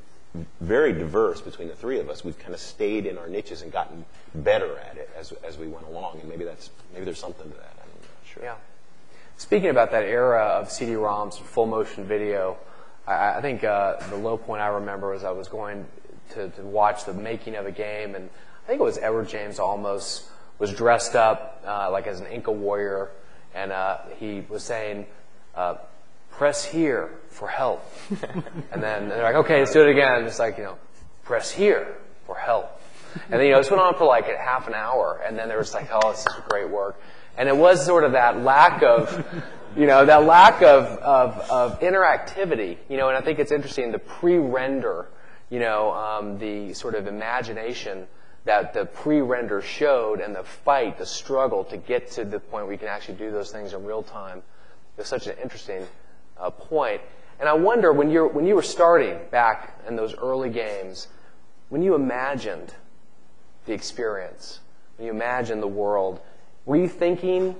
Speaker 11: very diverse between the three of us. We've kind of stayed in our niches and gotten better at it as we went along. And maybe there's something to that. I'm not sure.
Speaker 3: Yeah. Speaking about that era of CD-ROMs and full motion video, I think the low point I remember was I was going to watch the making of a game, and I think it was Edward James Olmos was dressed up like as an Inca warrior, and he was saying, press here for help. And then they're like, okay, let's do it again. It's like, press here for help. And then, this went on for like a half an hour, and then there was like, oh, this is great work. And it was sort of that lack of, that lack of interactivity, and I think it's interesting, the pre-render, the sort of imagination that the pre-render showed, and the fight, the struggle to get to the point where you can actually do those things in real time is such an interesting point. And I wonder, when you were starting back in those early games, when you imagined the experience, when you imagined the world, were you thinking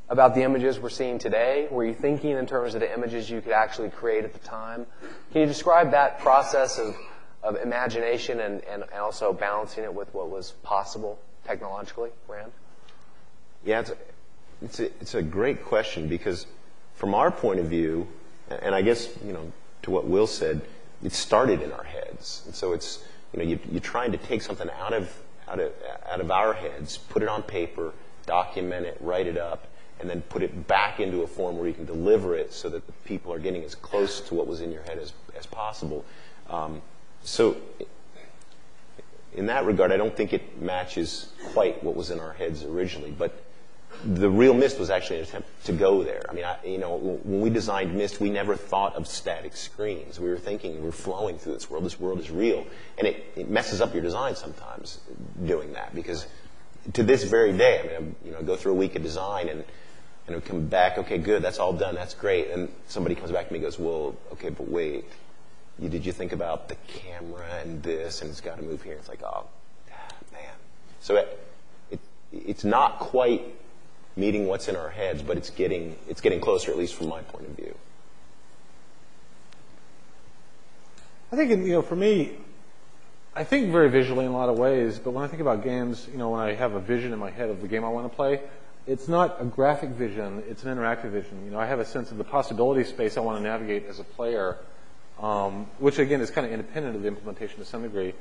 Speaker 3: about the images we're seeing today? Were you thinking in terms of the images you could actually create at the time? Can you describe that process of imagination and also balancing it with what was possible technologically, Rand?
Speaker 11: Yeah, it's a great question, because from our point of view, and I guess, to what Will said, it started in our heads. And so it's, you're trying to take something out of our heads, put it on paper, document it, write it up, and then put it back into a form where you can deliver it so that the people are getting as close to what was in your head as possible. So in that regard, I don't think it matches quite what was in our heads originally, but the real Myst was actually an attempt to go there. I mean, when we designed Myst, we never thought of static screens. We were thinking we're flowing through this world. This world is real. And it messes up your design sometimes doing that, because to this very day, I go through a week of design and we come back, okay, good, that's all done, that's great. And somebody comes back to me and goes, well, okay, but wait, did you think about the camera and this, and it's got to move here? It's like, oh, man. So it's not quite meeting what's in our heads, but it's getting closer, at least from my point of view.
Speaker 10: I think, for me, I think very visually in a lot of ways, but when I think about games, when I have a vision in my head of the game I want to play, it's not a graphic vision, it's an interactive vision. I have a sense of the possibility space I want to navigate as a player, which again is kind of independent of the implementation to some degree.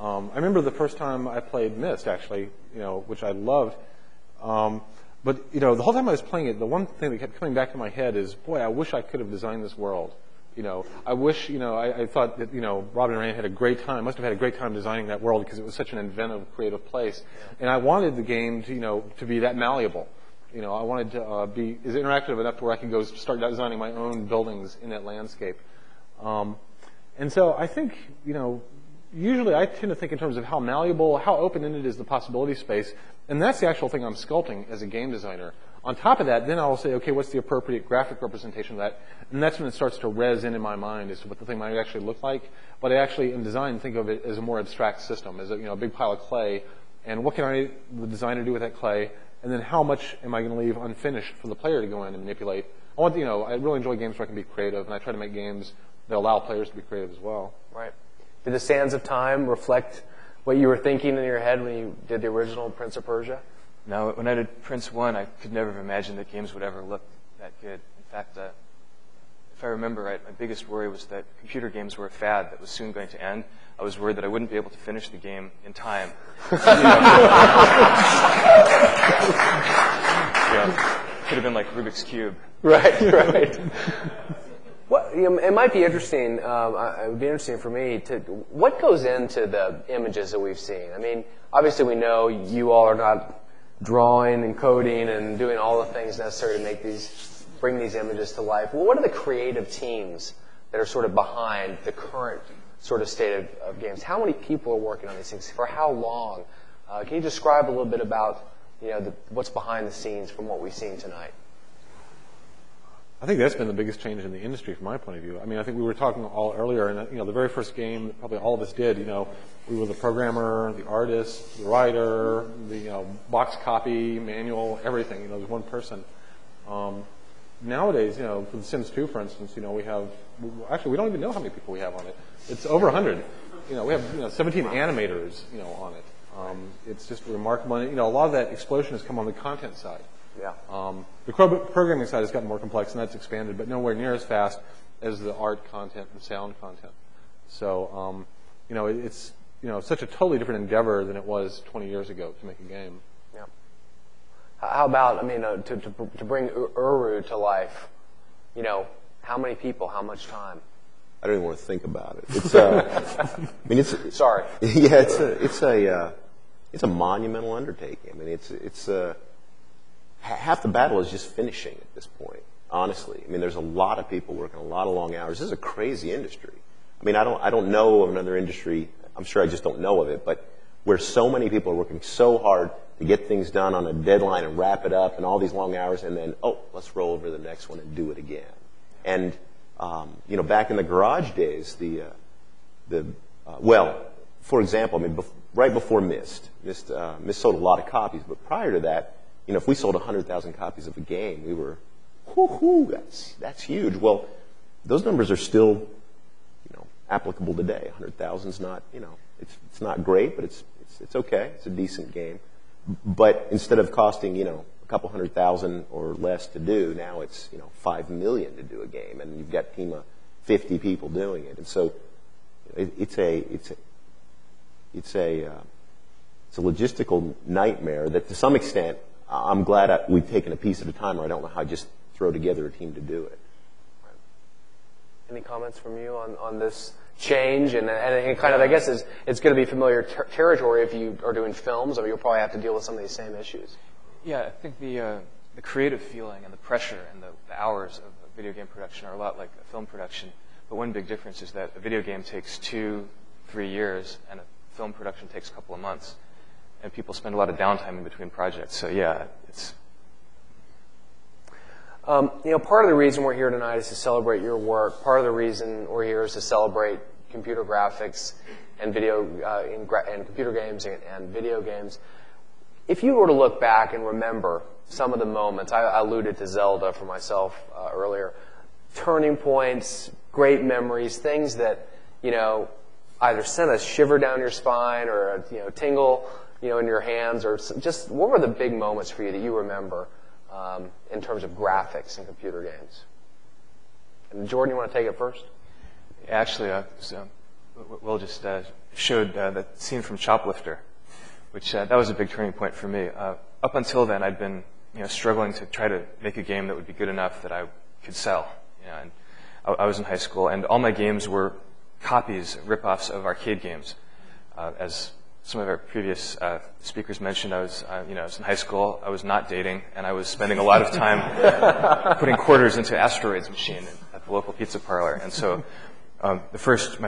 Speaker 10: I remember the first time I played Myst, actually, which I loved. But, the whole time I was playing it, the one thing that kept coming back to my head is, boy, I wish I could have designed this world. I wish, I thought that, Rob and Rand had a great time, must have had a great time designing that world, because it was such an inventive, creative place. And I wanted the game to be that malleable. I wanted to be as interactive enough to where I could go start designing my own buildings in that landscape. And so I think, usually I tend to think in terms of how malleable, how open-ended is the possibility space, and that's the actual thing I'm sculpting as a game designer. On top of that, then I'll say, okay, what's the appropriate graphic representation of that? And that's when it starts to res in my mind as to what the thing might actually look like. But I actually, in design, think of it as a more abstract system, as a big pile of clay, and what can the designer, do with that clay? And then how much am I going to leave unfinished for the player to go in and manipulate? I really enjoy games where I can be creative, and I try to make games that allow players to be creative as well.
Speaker 3: Right. Did the sands of time reflect what you were thinking in your head when you did the original Prince of Persia?
Speaker 13: No, when I did Prince 1, I could never have imagined that games would ever look that good. In fact, if I remember right, my biggest worry was that computer games were a fad that was soon going to end. I was worried that I wouldn't be able to finish the game in time. Could have been like Rubik's Cube.
Speaker 3: Right. Well, it might be interesting. It would be interesting for me what goes into the images that we've seen. I mean, obviously we know you all are not drawing and coding and doing all the things necessary to bring these images to life. Well, what are the creative teams that are sort of behind the current sort of state of games? How many people are working on these things? For how long? Can you describe a little bit about what's behind the scenes from what we've seen tonight?
Speaker 10: I think that's been the biggest change in the industry from my point of view. I mean, I think we were talking all earlier, and the very first game that probably all of us did, we were the programmer, the artist, the writer, the box copy, manual, everything. It was one person. Nowadays, for The Sims 2, for instance, we have we don't even know how many people we have on it. It's over 100. We have 17 animators, on it. It's just remarkable. And, a lot of that explosion has come on the content side.
Speaker 3: Yeah.
Speaker 10: The programming side has gotten more complex, and that's expanded, but nowhere near as fast. as the art content and sound content. So, it's such a totally different endeavor than it was 20 years ago to make a game.
Speaker 3: Yeah. How about, to bring Uru to life? How many people? How much time?
Speaker 11: I don't even want to think about it. It's
Speaker 3: sorry.
Speaker 11: Yeah, it's a monumental undertaking. It's half the battle is just finishing at this point. Honestly, there's a lot of people working a lot of long hours. This is a crazy industry. I don't know of another industry. I'm sure I just don't know of it, but where so many people are working so hard to get things done on a deadline and wrap it up and all these long hours, and then let's roll over to the next one and do it again. And back in the garage days, for example, right before Myst sold a lot of copies, but prior to that, if we sold 100,000 copies of a game, we were, that's huge. Well, those numbers are still, applicable today. 100,000 is not, it's not great, but it's okay. It's a decent game. But instead of costing, a couple 100,000 or less to do, now it's, 5 million to do a game, and you've got a team of 50 people doing it. And so it's a logistical nightmare that, to some extent, I'm glad we've taken a piece at a time, or I don't know how to just throw together a team to do it.
Speaker 3: Any comments from you on this change? And kind of, I guess, it's going to be familiar territory if you are doing films. You'll probably have to deal with some of these same issues.
Speaker 13: Yeah, I think the creative feeling and the pressure and the hours of video game production are a lot like a film production. But one big difference is that a video game takes 2-3 years, and a film production takes a couple of months. And people spend a lot of downtime in between projects. So yeah, it's...
Speaker 3: part of the reason we're here tonight is to celebrate your work. Part of the reason we're here is to celebrate computer graphics and and computer games and video games. If you were to look back and remember some of the moments, I alluded to Zelda for myself earlier, turning points, great memories, things that either sent a shiver down your spine or a tingle in your hands, or just what were the big moments for you that you remember? In terms of graphics and computer games. And Jordan, you want to take it first?
Speaker 13: Actually, Will just showed that scene from Choplifter, which that was a big turning point for me. Up until then, I'd been struggling to try to make a game that would be good enough that I could sell. And I was in high school, and all my games were copies, rip-offs of arcade games. As some of our previous speakers mentioned, I was in high school, I was not dating, and I was spending a lot of time putting quarters into Asteroids machine at the local pizza parlor. And so my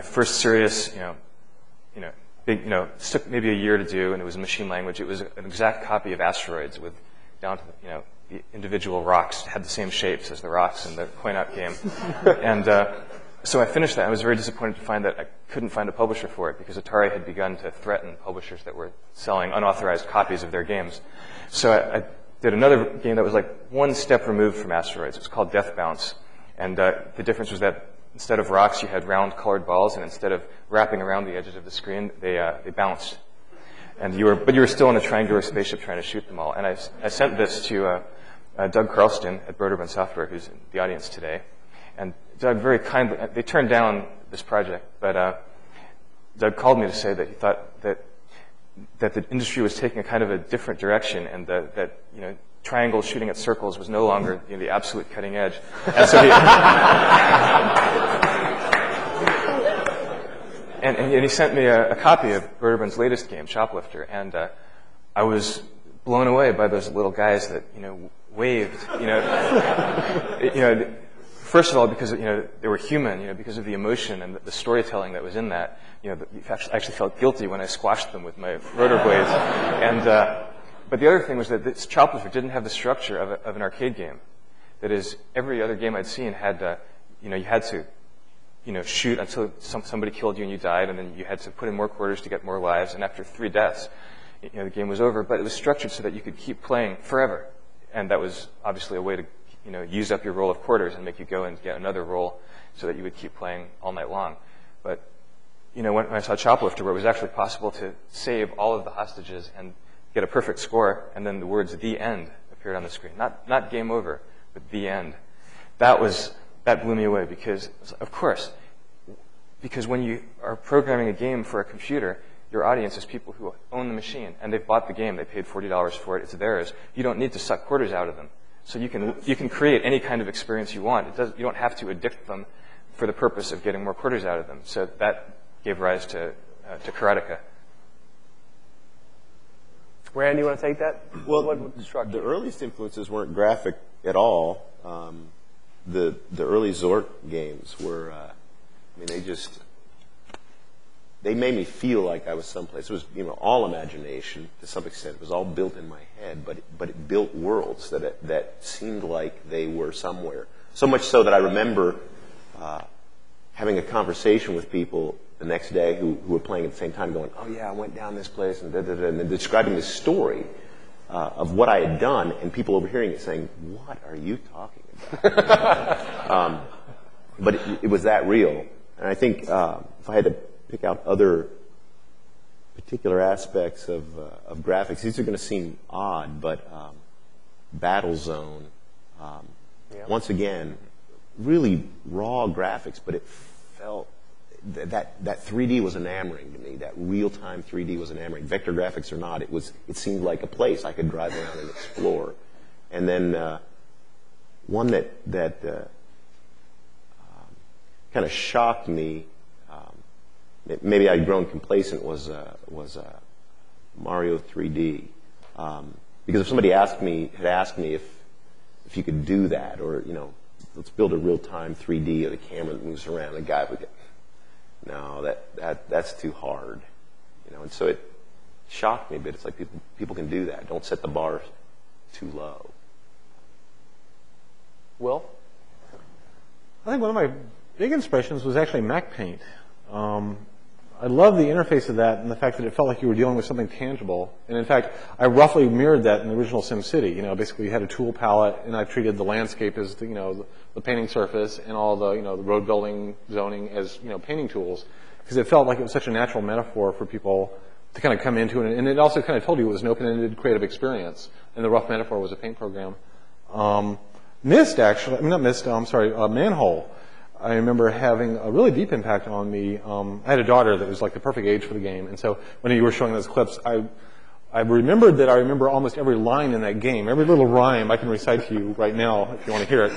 Speaker 13: first serious, big, took maybe a year to do, and it was in machine language. It was an exact copy of Asteroids with down to, the individual rocks had the same shapes as the rocks in the coin-out game. And so I finished that. I was very disappointed to find that I couldn't find a publisher for it because Atari had begun to threaten publishers that were selling unauthorized copies of their games. So I did another game that was like one step removed from Asteroids. It was called Death Bounce. And the difference was that instead of rocks, you had round colored balls, and instead of wrapping around the edges of the screen, they bounced. And you were still in a triangular spaceship trying to shoot them all. And I sent this to Doug Carlston at Broady Software, who's in the audience today. And Doug very kindly, they turned down this project, but Doug called me to say that he thought that the industry was taking a kind of a different direction, and that triangles shooting at circles was no longer the absolute cutting edge. And so he sent me a copy of Broderman's latest game, Choplifter, and I was blown away by those little guys that waved. First of all, because they were human, because of the emotion and the storytelling that was in that. You actually felt guilty when I squashed them with my rotor blades. And but the other thing was that this Choplifter didn't have the structure of an arcade game. That is, every other game I'd seen had you had to shoot until somebody killed you and you died, and then you had to put in more quarters to get more lives. And after 3 deaths, the game was over. But it was structured so that you could keep playing forever, and that was obviously a way to use up your roll of quarters and make you go and get another roll so that you would keep playing all night long. But, when I saw Choplifter, where it was actually possible to save all of the hostages and get a perfect score, and then the words "the end" appeared on the screen. Not game over, but the end. That was that blew me away because, of course, because when you are programming a game for a computer, your audience is people who own the machine, and they've bought the game. They paid $40 for it. It's theirs. You don't need to suck quarters out of them. So you can create any kind of experience you want. You don't have to addict them for the purpose of getting more quarters out of them. So that gave rise to Karateka.
Speaker 3: Rand, you want to take that?
Speaker 11: Well, the earliest influences weren't graphic at all. The early Zork games were, they made me feel like I was someplace. It was, all imagination to some extent. It was all built in my head, but it built worlds that seemed like they were somewhere. So much so that I remember having a conversation with people the next day who were playing at the same time, going, "Oh yeah, I went down this place," and and then describing the story of what I had done, and people overhearing it saying, "What are you talking about?" But it was that real, and I think if I had to pick out other particular aspects of graphics, these are going to seem odd, but Battlezone, once again, really raw graphics, but it felt that 3D was enamoring to me. That real-time 3D was enamoring. Vector graphics or not, it seemed like a place I could drive around and explore. And then one that kind of shocked me, maybe I'd grown complacent, was Mario 3D. Because if somebody had asked me if you could do that, or let's build a real-time 3D of the camera that moves around, the guy would go, "No, that's too hard," and so it shocked me. But it's like people can do that. Don't set the bar too low.
Speaker 3: Will?
Speaker 10: I think one of my big inspirations was actually Mac Paint. I love the interface of that and the fact that it felt like you were dealing with something tangible. And in fact, I roughly mirrored that in the original SimCity. Basically you had a tool palette, and I treated the landscape as the painting surface, and all the the road building, zoning as painting tools, because it felt like it was such a natural metaphor for people to kind of come into it. And it also kind of told you it was an open-ended creative experience, and the rough metaphor was a paint program. Myst, actually, I mean not Myst, Manhole. I remember having a really deep impact on me. I had a daughter that was like the perfect age for the game, and so when you were showing those clips, I remembered that I remember almost every line in that game, every little rhyme I can recite to you right now if you want to hear it,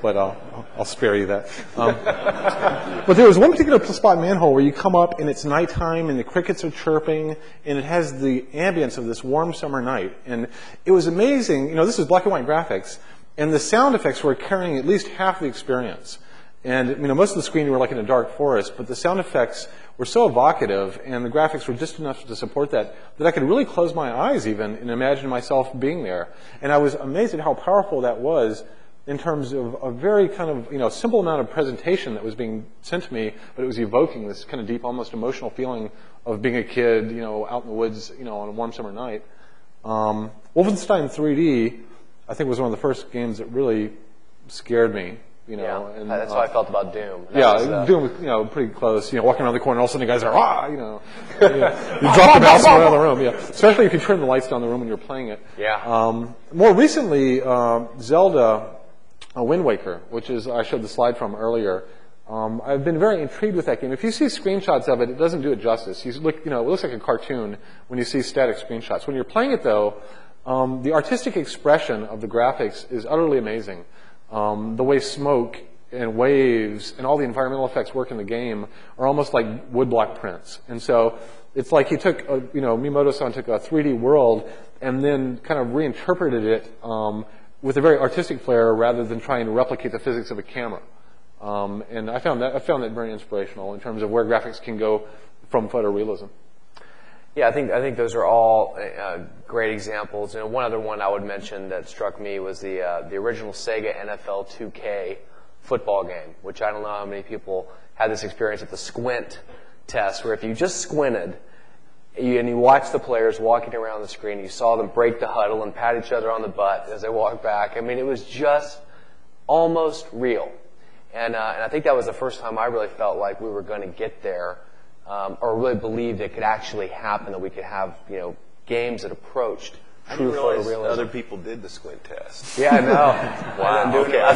Speaker 10: but I'll spare you that. But there was one particular spot in Manhole where you come up and it's nighttime and the crickets are chirping and it has the ambience of this warm summer night, and it was amazing. This is black and white graphics, and the sound effects were carrying at least half the experience. And most of the screen you were like in a dark forest, but the sound effects were so evocative and the graphics were just enough to support that I could really close my eyes even and imagine myself being there. And I was amazed at how powerful that was in terms of a very kind of simple amount of presentation that was being sent to me, but it was evoking this kind of deep, almost emotional feeling of being a kid, out in the woods, on a warm summer night. Wolfenstein 3D, I think, was one of the first games that really scared me.
Speaker 3: And that's how I felt about Doom.
Speaker 10: Doom was, pretty close. Walking around the corner, all of a sudden the guys are, you drop the mouse around the room. Especially if you turn the lights down in the room when you're playing it. More recently, Zelda Wind Waker, which is I showed the slide from earlier. I've been very intrigued with that game. If you see screenshots of it, it doesn't do it justice. You look, it looks like a cartoon when you see static screenshots. When you're playing it, though, the artistic expression of the graphics is utterly amazing. The way smoke and waves and all the environmental effects work in the game are almost like woodblock prints. And so it's like he took, Miyamoto-san took a 3D world and then kind of reinterpreted it with a very artistic flair rather than trying to replicate the physics of a camera. And I found that very inspirational in terms of where graphics can go from photorealism.
Speaker 3: Yeah, I think those are all great examples. One other one I would mention that struck me was the original Sega NFL 2K football game, which I don't know how many people had this experience at the squint test, where if you just squinted and you watched the players walking around the screen, you saw them break the huddle and pat each other on the butt as they walked back. I mean, it was just almost real. And I think that was the first time I really felt like we were going to get there. Or really believed it could actually happen, that we could have, games that approached
Speaker 11: I
Speaker 3: true
Speaker 11: didn't realize
Speaker 3: photorealism.
Speaker 11: other people did the squint test.
Speaker 3: Yeah, I know.
Speaker 11: Wow. Okay,
Speaker 3: I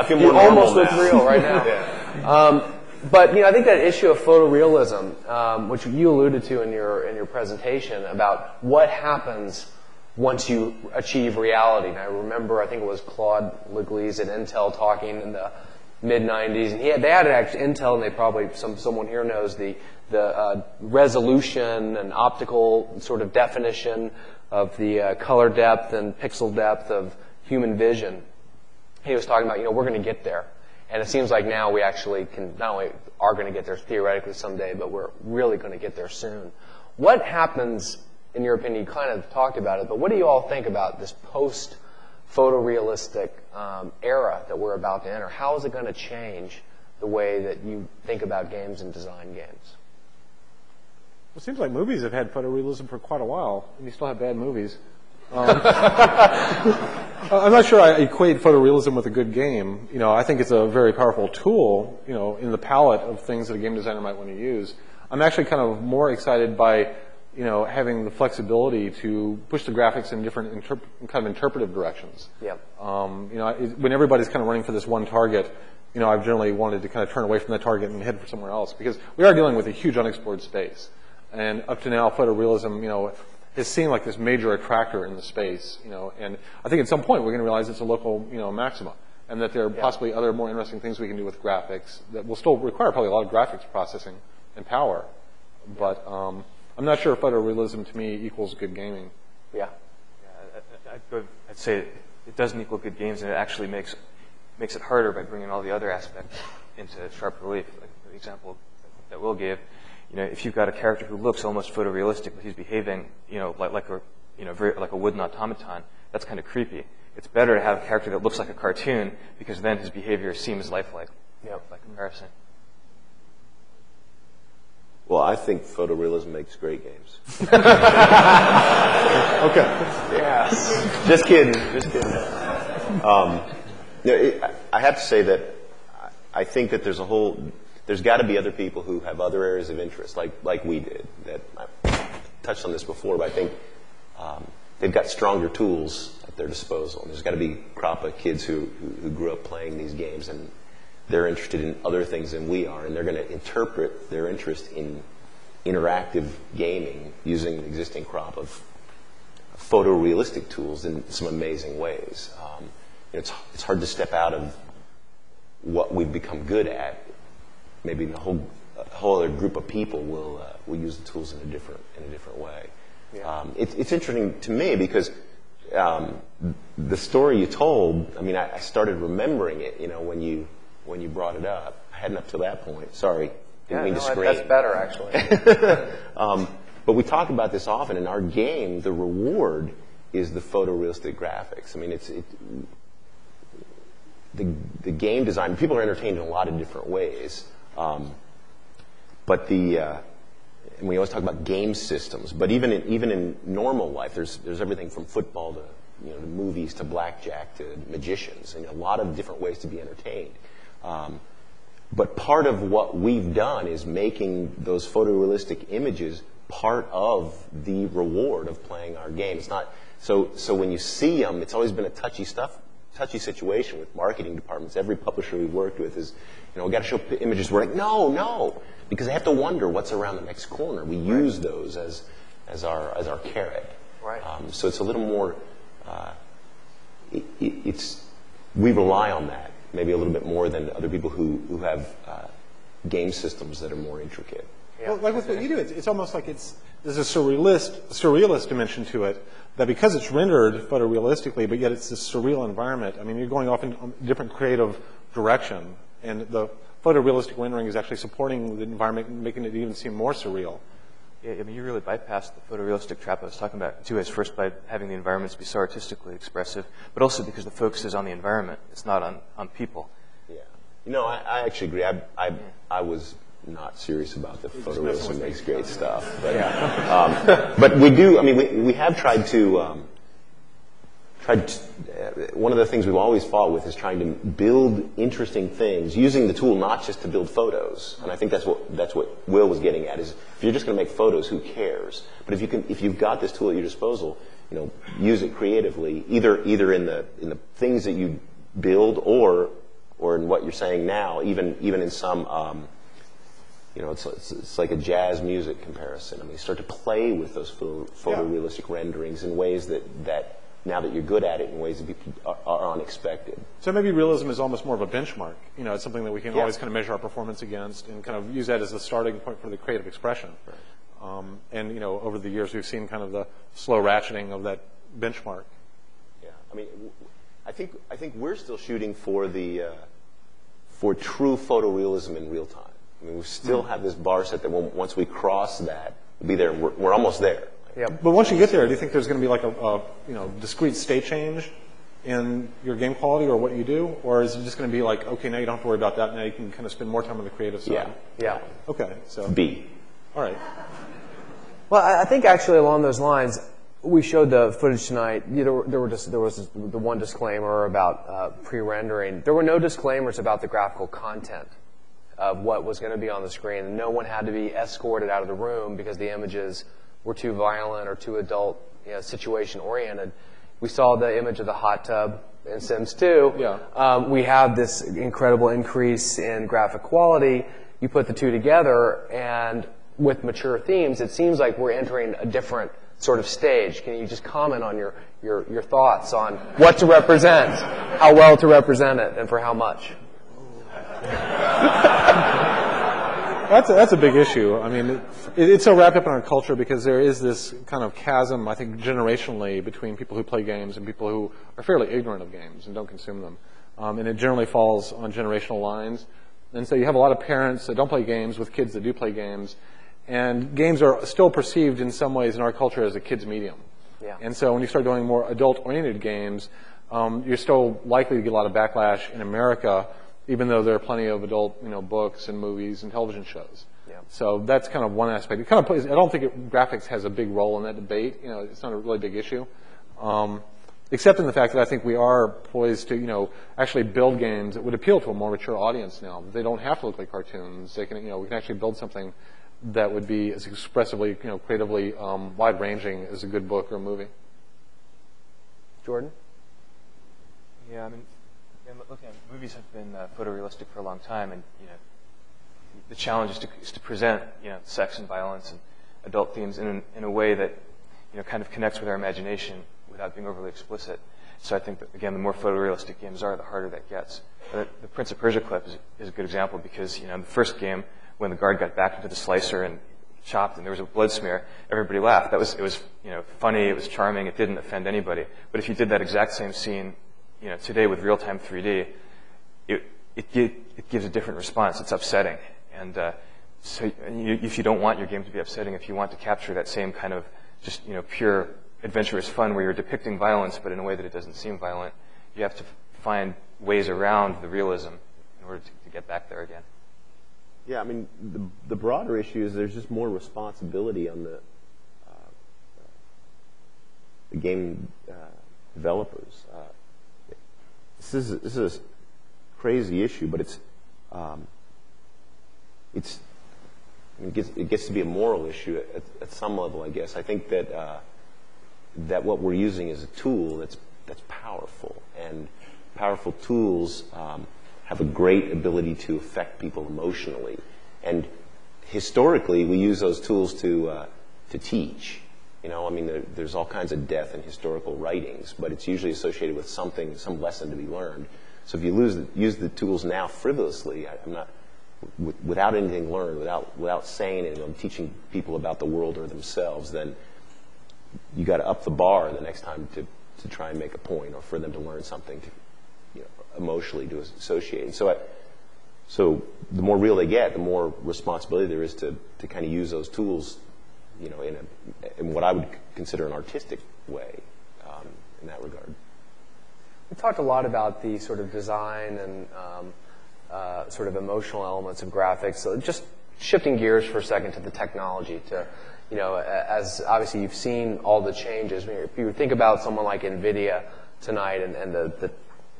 Speaker 11: feel more
Speaker 3: you
Speaker 11: normal
Speaker 3: almost look
Speaker 11: now.
Speaker 3: real right now.
Speaker 11: Yeah.
Speaker 3: But I think that issue of photorealism, which you alluded to in your presentation, about what happens once you achieve reality. And I remember, I think it was Claude Leglise at Intel talking in the mid-'90s, and they had actually Intel, and they probably someone here knows the resolution and optical sort of definition of the color depth and pixel depth of human vision. He was talking about, we're going to get there. And it seems like now we actually can not only are going to get there theoretically someday, but we're really going to get there soon. What happens, in your opinion, you kind of talked about it, but what do you all think about this post-photorealistic era that we're about to enter? How is it going to change the way that you think about games and design games?
Speaker 10: It seems like movies have had photorealism for quite a while, and you still have bad movies. I'm not sure I equate photorealism with a good game. I think it's a very powerful tool, in the palette of things that a game designer might want to use. I'm actually kind of more excited by, having the flexibility to push the graphics in different kind of interpretive directions.
Speaker 3: Yep.
Speaker 10: When everybody's kind of running for this one target, I've generally wanted to kind of turn away from that target and head for somewhere else, because we are dealing with a huge unexplored space. And up to now, photorealism, has seemed like this major attractor in the space, and I think at some point we're going to realize it's a local, maxima, and that there are possibly other more interesting things we can do with graphics that will still require probably a lot of graphics processing and power. But I'm not sure if photorealism to me equals good gaming.
Speaker 3: Yeah.
Speaker 13: I'd say it doesn't equal good games, and it actually makes it harder by bringing all the other aspects into sharp relief. Like the example that Will gave. If you've got a character who looks almost photorealistic, but he's behaving, like a wooden automaton, that's kind of creepy. It's better to have a character that looks like a cartoon, because then his behavior seems lifelike, by comparison.
Speaker 11: Well, I think photorealism makes great games.
Speaker 10: Okay.
Speaker 11: Yes. Just kidding. I have to say that I think that there's got to be other people who have other areas of interest, like we did. That I touched on this before, but I think they've got stronger tools at their disposal. There's got to be a crop of kids who grew up playing these games, and they're interested in other things than we are, and they're going to interpret their interest in interactive gaming using the existing crop of photorealistic tools in some amazing ways. It's hard to step out of what we've become good at. Maybe a whole other group of people will use the tools in a different way. Yeah. It's interesting to me because the story you told. I mean, I started remembering it. When you brought it up, I hadn't up to that point. Sorry, didn't mean to scream.
Speaker 3: That's better actually.
Speaker 11: But we talk about this often. In our game, the reward is the photorealistic graphics. I mean, the game design. People are entertained in a lot of different ways. But and we always talk about game systems, but even in normal life, there's everything from football to to movies to blackjack to magicians, and a lot of different ways to be entertained. But part of what we've done is making those photorealistic images part of the reward of playing our game. It's not so when you see them, it's always been a touchy situation with marketing departments. Every publisher we've worked with is, we got to show images. We're like, no, because they have to wonder what's around the next corner. We use those as our carrot.
Speaker 3: Right.
Speaker 11: So it's a little more. We rely on that maybe a little bit more than other people who have game systems that are more intricate.
Speaker 10: Yeah. Well, like with what you do, it's almost like there's a surrealist dimension to it, that because it's rendered photorealistically, but yet it's this surreal environment. I mean, you're going off in a different creative direction, and the photorealistic rendering is actually supporting the environment and making it even seem more surreal.
Speaker 13: Yeah, I mean, you really bypassed the photorealistic trap I was talking about, too, as first by having the environments be so artistically expressive, but also because the focus is on the environment. It's not on people.
Speaker 11: Yeah. I actually agree. I was not serious about the photorealism. Makes great stuff. But, but we do, I mean, we have tried to one of the things we've always fought with is trying to build interesting things using the tool not just to build photos. And I think that's what Will was getting at, is if you're just going to make photos, who cares? But if you've got this tool at your disposal, use it creatively, either in the things that you build or in what you're saying now, even in some it's like a jazz music comparison. I mean, you start to play with those photorealistic renderings in ways that now that you're good at it, in ways that people are unexpected.
Speaker 10: So maybe realism is almost more of a benchmark. It's something that we can always kind of measure our performance against and kind of use that as the starting point for the creative expression. Right. And over the years, we've seen kind of the slow ratcheting of that benchmark.
Speaker 11: Yeah, I mean, I think we're still shooting for for true photorealism in real time. I mean, we still have this bar set that once we cross that, we'll be there. We're almost there.
Speaker 10: Yeah, but once you get there, do you think there's going to be like a discrete state change in your game quality or what you do, or is it just going to be like, okay, now you don't have to worry about that. Now you can kind of spend more time on the creative side.
Speaker 3: Yeah.
Speaker 10: Okay, so
Speaker 11: B.
Speaker 10: All right.
Speaker 3: Well, I think actually along those lines, we showed the footage tonight. There was the one disclaimer about pre-rendering. There were no disclaimers about the graphical content of what was going to be on the screen. No one had to be escorted out of the room because the images were too violent or too adult, situation-oriented. We saw the image of the hot tub in Sims 2.
Speaker 10: Yeah.
Speaker 3: We have this incredible increase in graphic quality. You put the two together, and with mature themes, it seems like we're entering a different sort of stage. Can you just comment on your thoughts on what to represent, how well to represent it, and for how much?
Speaker 10: That's a big issue. I mean, it's so wrapped up in our culture because there is this kind of chasm, I think, generationally between people who play games and people who are fairly ignorant of games and don't consume them. And it generally falls on generational lines. And so you have a lot of parents that don't play games with kids that do play games. And games are still perceived in some ways in our culture as a kid's medium.
Speaker 3: Yeah.
Speaker 10: And so when you start doing more adult-oriented games, you're still likely to get a lot of backlash in America, even though there are plenty of adult, books and movies and television shows.
Speaker 3: Yeah.
Speaker 10: So that's kind of one aspect. It kind of plays. I don't think graphics has a big role in that debate. It's not a really big issue, except in the fact that I think we are poised to, actually build games that would appeal to a more mature audience now. They don't have to look like cartoons. They can, we can actually build something that would be as expressively, creatively wide-ranging as a good book or a movie.
Speaker 3: Jordan?
Speaker 13: Yeah, I mean, looking at movies have been photorealistic for a long time, and the challenge is to present sex and violence and adult themes in a way that kind of connects with our imagination without being overly explicit. So I think that, again, the more photorealistic games are, the harder that gets. But the Prince of Persia clip is a good example because in the first game, when the guard got back into the slicer and chopped and there was a blood smear, everybody laughed. It was funny, it was charming, it didn't offend anybody. But if you did that exact same scene today with real-time 3D, it gives a different response. It's upsetting. And so if you don't want your game to be upsetting, if you want to capture that same kind of just pure adventurous fun where you're depicting violence but in a way that it doesn't seem violent, you have to find ways around the realism in order to get back there again.
Speaker 11: Yeah, I mean, the broader issue is there's just more responsibility on the game developers. This is a crazy issue, but it gets to be a moral issue at some level, I guess. I think that what we're using is a tool that's powerful, and powerful tools have a great ability to affect people emotionally. And historically, we use those tools to teach. There's all kinds of death in historical writings, but it's usually associated with some lesson to be learned. So if you use the tools now frivolously, without anything learned, without saying anything, teaching people about the world or themselves, then you got to up the bar the next time to try and make a point, or for them to learn something emotionally to associate. And so the more real they get, the more responsibility there is to kind of use those tools, in what I would consider an artistic way, in that regard.
Speaker 3: We talked a lot about the sort of design and sort of emotional elements of graphics. So just shifting gears for a second to the technology, to as obviously you've seen all the changes. If you think about someone like NVIDIA, tonight, and the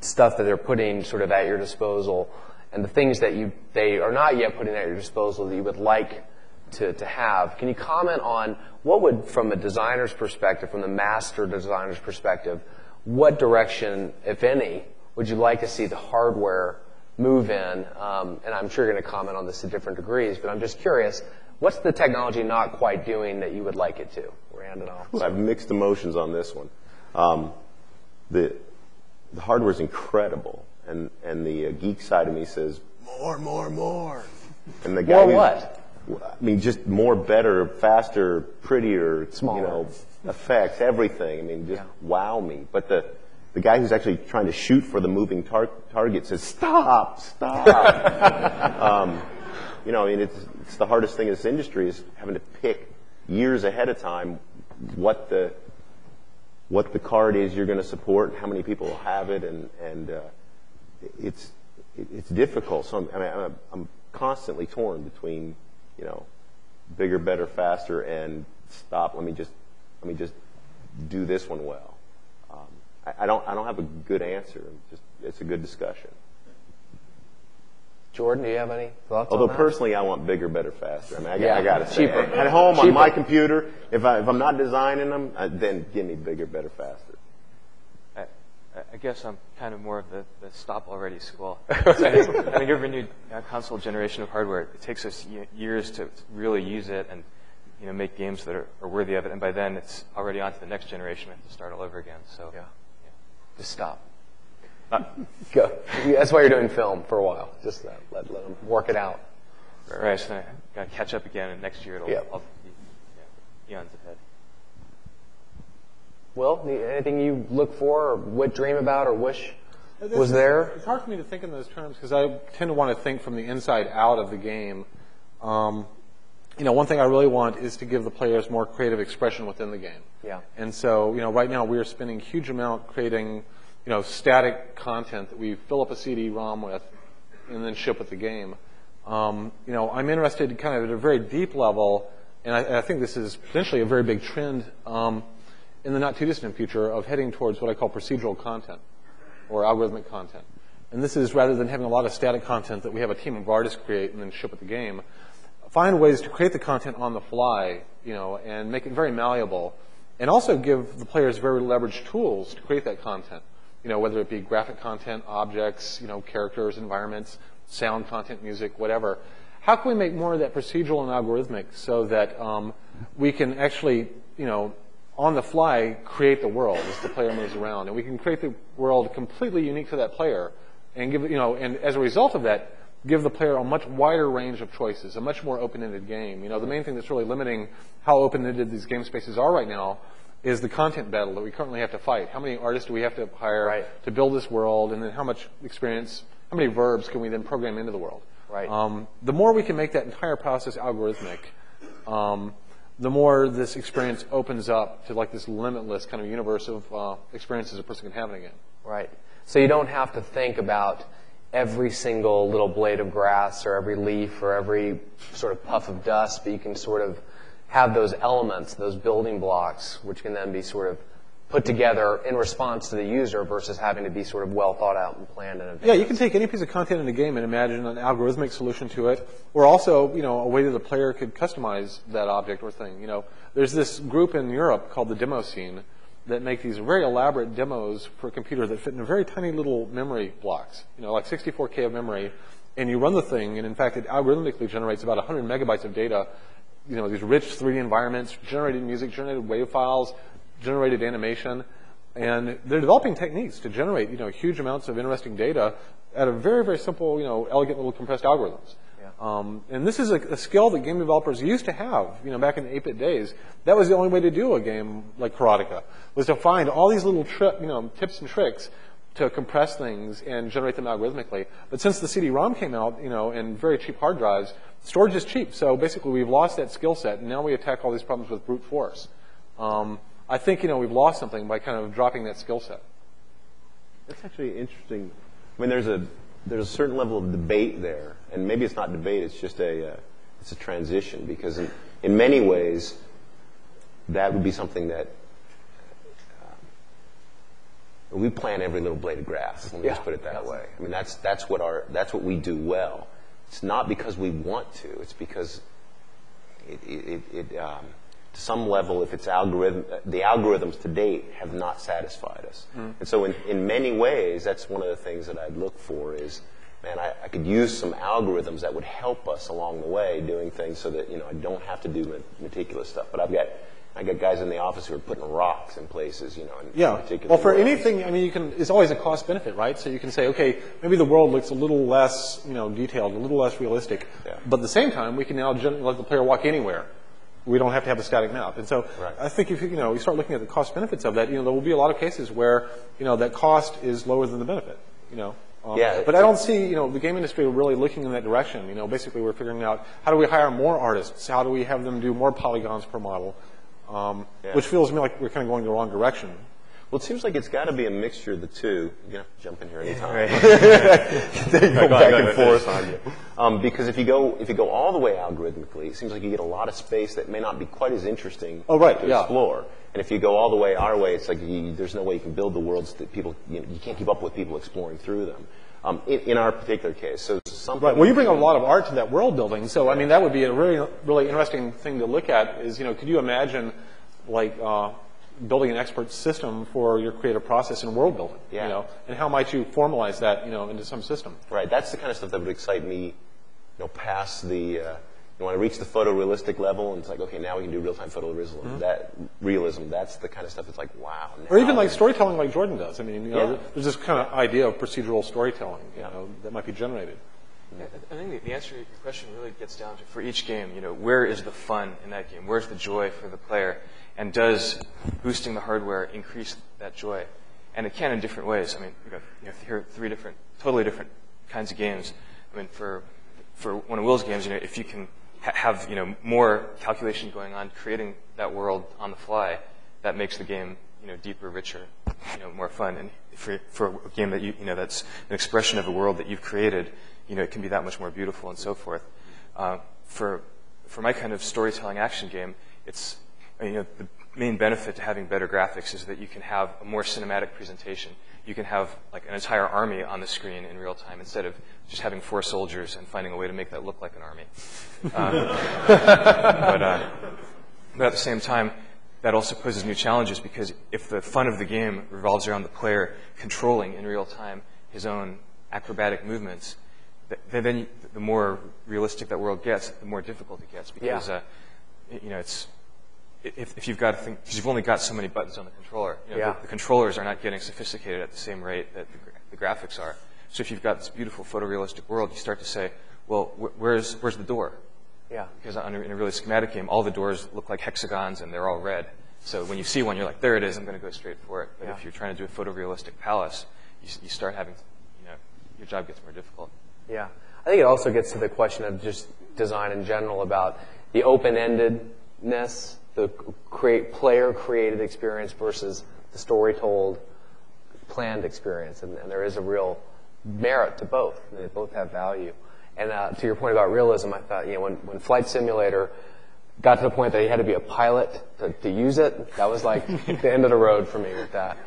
Speaker 3: stuff that they're putting sort of at your disposal, and the things that they are not yet putting at your disposal that you would like to have. Can you comment on what would, from a designer's perspective, from the master designer's perspective, what direction, if any, would you like to see the hardware move in? And I'm sure you're going to comment on this to different degrees, but I'm just curious, what's the technology not quite doing that you would like it to? Round it off.
Speaker 11: Well, I have mixed emotions on this one. The hardware's incredible, and the geek side of me says, more. And the guy
Speaker 3: more what?
Speaker 11: I mean, just more, better, faster, prettier,
Speaker 3: smaller,
Speaker 11: effects, everything. I mean, just wow me. But the guy who's actually trying to shoot for the moving target says, stop. You know, I mean, it's the hardest thing in this industry is having to pick years ahead of time what the card is you're going to support and how many people will have it, and it's difficult. So I'm constantly torn between, you know, bigger, better, faster, and stop. Let me just do this one well. I don't have a good answer. It's a good discussion.
Speaker 3: Jordan, do you have any thoughts
Speaker 11: Although
Speaker 3: on that?
Speaker 11: personally, I want bigger, better, faster. I mean, I got to say,
Speaker 3: cheaper.
Speaker 11: At home on my computer, if I'm not designing them, then give me bigger, better, faster.
Speaker 13: I guess I'm kind of more of the stop already school. I think every new console generation of hardware, it takes us years to really use it and, you know, make games that are worthy of it. And by then, it's already on to the next generation. We have to start all over again. So
Speaker 3: just stop. Go. That's why you're doing film for a while. Just let them work it out.
Speaker 13: Right. So I got to catch up again, and next year I'll be eons ahead.
Speaker 3: Will, anything you look for or would dream about or wish was there?
Speaker 10: It's hard for me to think in those terms because I tend to want to think from the inside out of the game. You know, one thing I really want is to give the players more creative expression within the game.
Speaker 3: Yeah.
Speaker 10: And so, you know, right now we are spending a huge amount creating, you know, static content that we fill up a CD-ROM with and then ship with the game. You know, I'm interested kind of at a very deep level, and I think this is potentially a very big trend in the not-too-distant future of heading towards what I call procedural content or algorithmic content. And this is rather than having a lot of static content that we have a team of artists create and then ship with the game, find ways to create the content on the fly, you know, and make it very malleable, and also give the players very leveraged tools to create that content. You know, whether it be graphic content, objects, you know, characters, environments, sound content, music, whatever. How can we make more of that procedural and algorithmic so that we can actually, you know, on the fly create the world as the player moves around, and we can create the world completely unique to that player, and give, you know, and as a result of that, give the player a much wider range of choices, a much more open-ended game. You know, the main thing that's really limiting how open-ended these game spaces are right now is the content battle that we currently have to fight. How many artists do we have to hire to build this world, and then how much experience, how many verbs can we then program into the world?
Speaker 3: Right.
Speaker 10: The more we can make that entire process algorithmic, the more this experience opens up to like this limitless kind of universe of experiences a person can have in a game.
Speaker 3: Right. So you don't have to think about every single little blade of grass or every leaf or every sort of puff of dust, but you can sort of have those elements, those building blocks, which can then be sort of put together in response to the user versus having to be sort of well thought out and planned in advance.
Speaker 10: Yeah, you can take any piece of content in a game and imagine an algorithmic solution to it, or also, you know, a way that the player could customize that object or thing. You know, there's this group in Europe called the demo scene that make these very elaborate demos for a computer that fit in very tiny little memory blocks, you know, like 64K of memory, and you run the thing, and in fact, it algorithmically generates about 100 megabytes of data, you know, these rich 3D environments, generated music, generated wave files, generated animation, and they're developing techniques to generate, you know, huge amounts of interesting data out of very, very simple, you know, elegant little compressed algorithms. Yeah. And this is a skill that game developers used to have, you know, back in the 8-bit days. That was the only way to do a game like Karateka, was to find all these little tips and tricks to compress things and generate them algorithmically. But since the CD-ROM came out, you know, and very cheap hard drives, storage is cheap. So basically we've lost that skill set, and now we attack all these problems with brute force. I think, you know, we've lost something by kind of dropping that skill set.
Speaker 11: That's actually interesting. I mean, there's a certain level of debate there, and maybe it's not debate, it's just it's a transition, because in many ways, that would be something that we plan every little blade of grass. Let me just put it that way. I mean, that's what we do well. It's not because we want to. It's because to some level, if it's the algorithms to date have not satisfied us. And so in many ways, that's one of the things that I'd look for is, man, I could use some algorithms that would help us along the way doing things so that, I don't have to do meticulous stuff. But I got guys in the office who are putting rocks in places, in particular.
Speaker 10: Well, for
Speaker 11: ways.
Speaker 10: anything, I mean, it's always a cost benefit, right? So you can say, okay, maybe the world looks a little less, detailed, a little less realistic. Yeah. But at the same time, we can now let the player walk anywhere. We don't have to have a static map. And so I think if you start looking at the cost benefits of that, there will be a lot of cases where, that cost is lower than the benefit, But I don't see, the game industry really looking in that direction. Basically we're figuring out how do we hire more artists? How do we have them do more polygons per model? Which feels to me like we're kind of going the wrong direction.
Speaker 11: Well, it seems like it's got to be a mixture of the two. You're going to have to jump in here anytime.
Speaker 10: Go
Speaker 11: back and forth on you. Because if you go all the way algorithmically, it seems like you get a lot of space that may not be quite as interesting to explore. And if you go all the way our way, it's like there's no way you can build the worlds that people, you can't keep up with people exploring through them. In our particular case. So something.
Speaker 10: Right. Well, you bring a lot of art to that world building. So, I mean, that would be a really, really interesting thing to look at is, could you imagine, building an expert system for your creative process in world building?
Speaker 11: Yeah.
Speaker 10: And how might you formalize that, into some system?
Speaker 11: Right. That's the kind of stuff that would excite me, past the, when I reach the photorealistic level and it's like, okay, now we can do real-time photorealism. That realism, that's the kind of stuff that's like, wow.
Speaker 10: Or even like storytelling like Jordan does. I mean, there's this kind of idea of procedural storytelling, that might be generated.
Speaker 13: I think the answer to your question really gets down to, for each game, where is the fun in that game? Where's the joy for the player? And does boosting the hardware increase that joy? And it can in different ways. I mean, you have here three totally different kinds of games. I mean, for one of Will's games, if you can have more calculation going on, creating that world on the fly, that makes the game deeper, richer, more fun. And for a game that that's an expression of a world that you've created, it can be that much more beautiful and so forth. For my kind of storytelling action game, it's the main benefit to having better graphics is that you can have a more cinematic presentation. You can have like an entire army on the screen in real time instead of just having 4 soldiers and finding a way to make that look like an army. But at the same time, that also poses new challenges because if the fun of the game revolves around the player controlling in real time his own acrobatic movements, then the more realistic that world gets, the more difficult it gets because it's if you've got because you've only got so many buttons on the controller. The controllers are not getting sophisticated at the same rate that the graphics are. So if you've got this beautiful photorealistic world, you start to say, well, where's the door?
Speaker 3: Yeah.
Speaker 13: Because in a really schematic game, all the doors look like hexagons and they're all red. So when you see one, you're like, there it is, I'm going to go straight for it. But if you're trying to do a photorealistic palace, you start having, your job gets more difficult.
Speaker 3: Yeah. I think it also gets to the question of just design in general about the open-endedness, the player-created experience versus the story-told, planned experience. And there is a real merit to both. They both have value. And to your point about realism, I thought, when Flight Simulator got to the point that he had to be a pilot to use it, that was like the end of the road for me with that.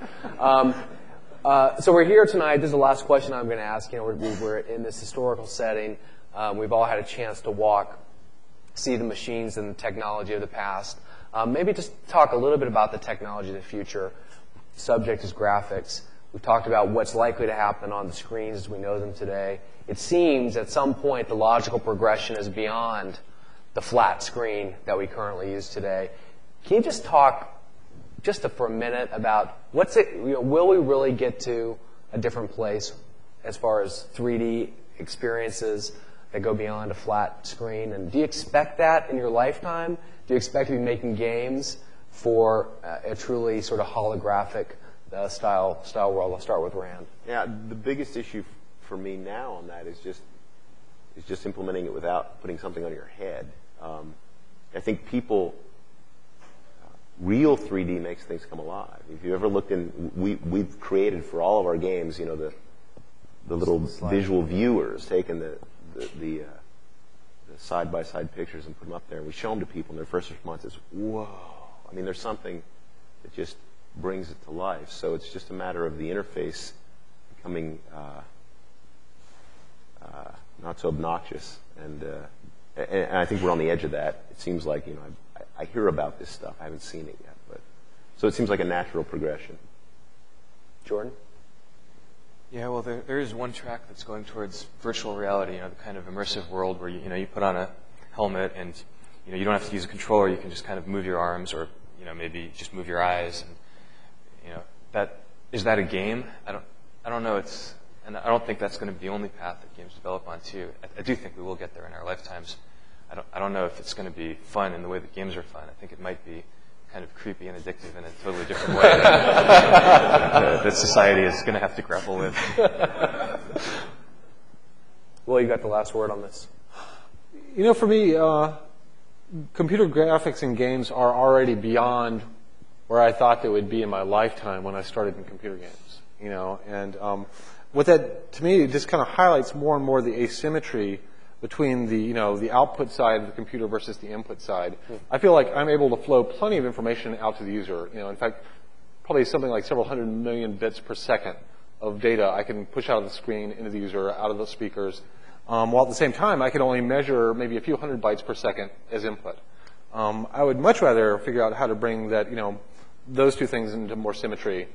Speaker 3: So we're here tonight. This is the last question I'm going to ask. We're in this historical setting. We've all had a chance to walk, see the machines and the technology of the past. Maybe just talk a little bit about the technology of the future. Subject is graphics. We've talked about what's likely to happen on the screens as we know them today. It seems at some point the logical progression is beyond the flat screen that we currently use today. Can you just talk for a minute about will we really get to a different place as far as 3D experiences that go beyond a flat screen? And do you expect that in your lifetime? Do you expect to be making games for a truly sort of holographic style world? I'll start with Rand.
Speaker 11: Yeah, the biggest issue for me now on that is just implementing it without putting something on your head. I think real 3D makes things come alive. If you ever looked we've created for all of our games, the little visual viewers, taking the side-by-side pictures and put them up there. And we show them to people, and their first response is, whoa. I mean, there's something that just brings it to life. So it's just a matter of the interface becoming not so obnoxious, and I think we're on the edge of that. It seems like, you know, I hear about this stuff. I haven't seen it yet, but so it seems like a natural progression. Jordan?
Speaker 13: Yeah, well, there is one track that's going towards virtual reality, you know, the kind of immersive world where, you know, you put on a helmet and, you know, you don't have to use a controller. You can just kind of move your arms or, you know, maybe just move your eyes. And, you know, is that a game? I don't know. And I don't think that's going to be the only path that games develop on, too. I do think we will get there in our lifetimes. I don't know if it's going to be fun in the way that games are fun. I think it might be kind of creepy and addictive in a totally different way that society is going to have to grapple with.
Speaker 3: Will, you got the last word on this.
Speaker 10: You know, for me, computer graphics in games are already beyond where I thought they would be in my lifetime when I started in computer games. You know, and what that, to me, it just kind of highlights more and more the asymmetry between the, you know, the output side of the computer versus the input side. I feel like I'm able to flow plenty of information out to the user. You know, in fact, probably something like several 100 million bits per second of data I can push out of the screen into the user, out of the speakers, while at the same time I can only measure maybe a few hundred bytes per second as input. I would much rather figure out how to bring that, you know, those two things into more symmetry,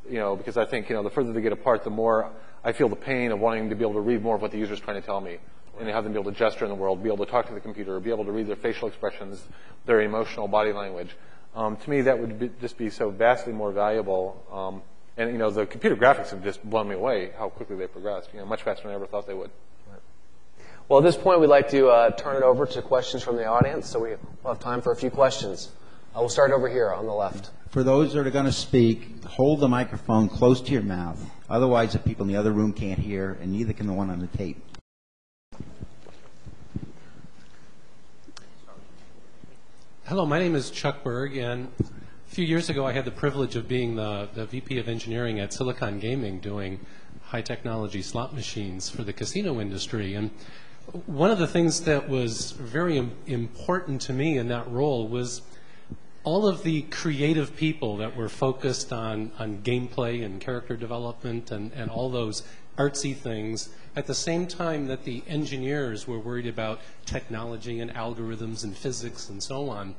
Speaker 10: you know, because I think, you know, the further they get apart, the more I feel the pain of wanting to be able to read more of what the user's trying to tell me, and have them be able to gesture in the world, be able to talk to the computer, be able to read their facial expressions, their emotional body language. To me, that would just be so vastly more valuable. And, you know, the computer graphics have just blown me away how quickly they progressed, you know, much faster than I ever thought they would.
Speaker 3: Well, at this point, we'd like to turn it over to questions from the audience, so we'll have time for a few questions. We'll start over here on the left.
Speaker 15: For those that are going to speak, hold the microphone close to your mouth. Otherwise, the people in the other room can't hear, and neither can the one on the tape.
Speaker 16: Hello, my name is Chuck Berg, and a few years ago I had the privilege of being the VP of Engineering at Silicon Gaming doing high-technology slot machines for the casino industry. And one of the things that was very important to me in that role was all of the creative people that were focused on gameplay and character development and all those artsy things, at the same time that the engineers were worried about technology and algorithms and physics and so on.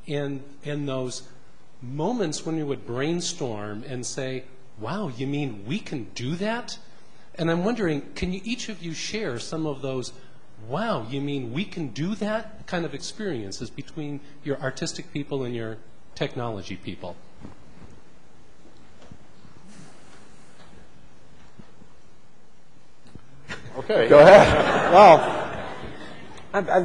Speaker 16: And in those moments when we would brainstorm and say, wow, you mean we can do that? And I'm wondering, can you, each of you share some of those, wow, you mean we can do that kind of experiences between your artistic people and your technology people?
Speaker 10: Okay, go ahead. Well,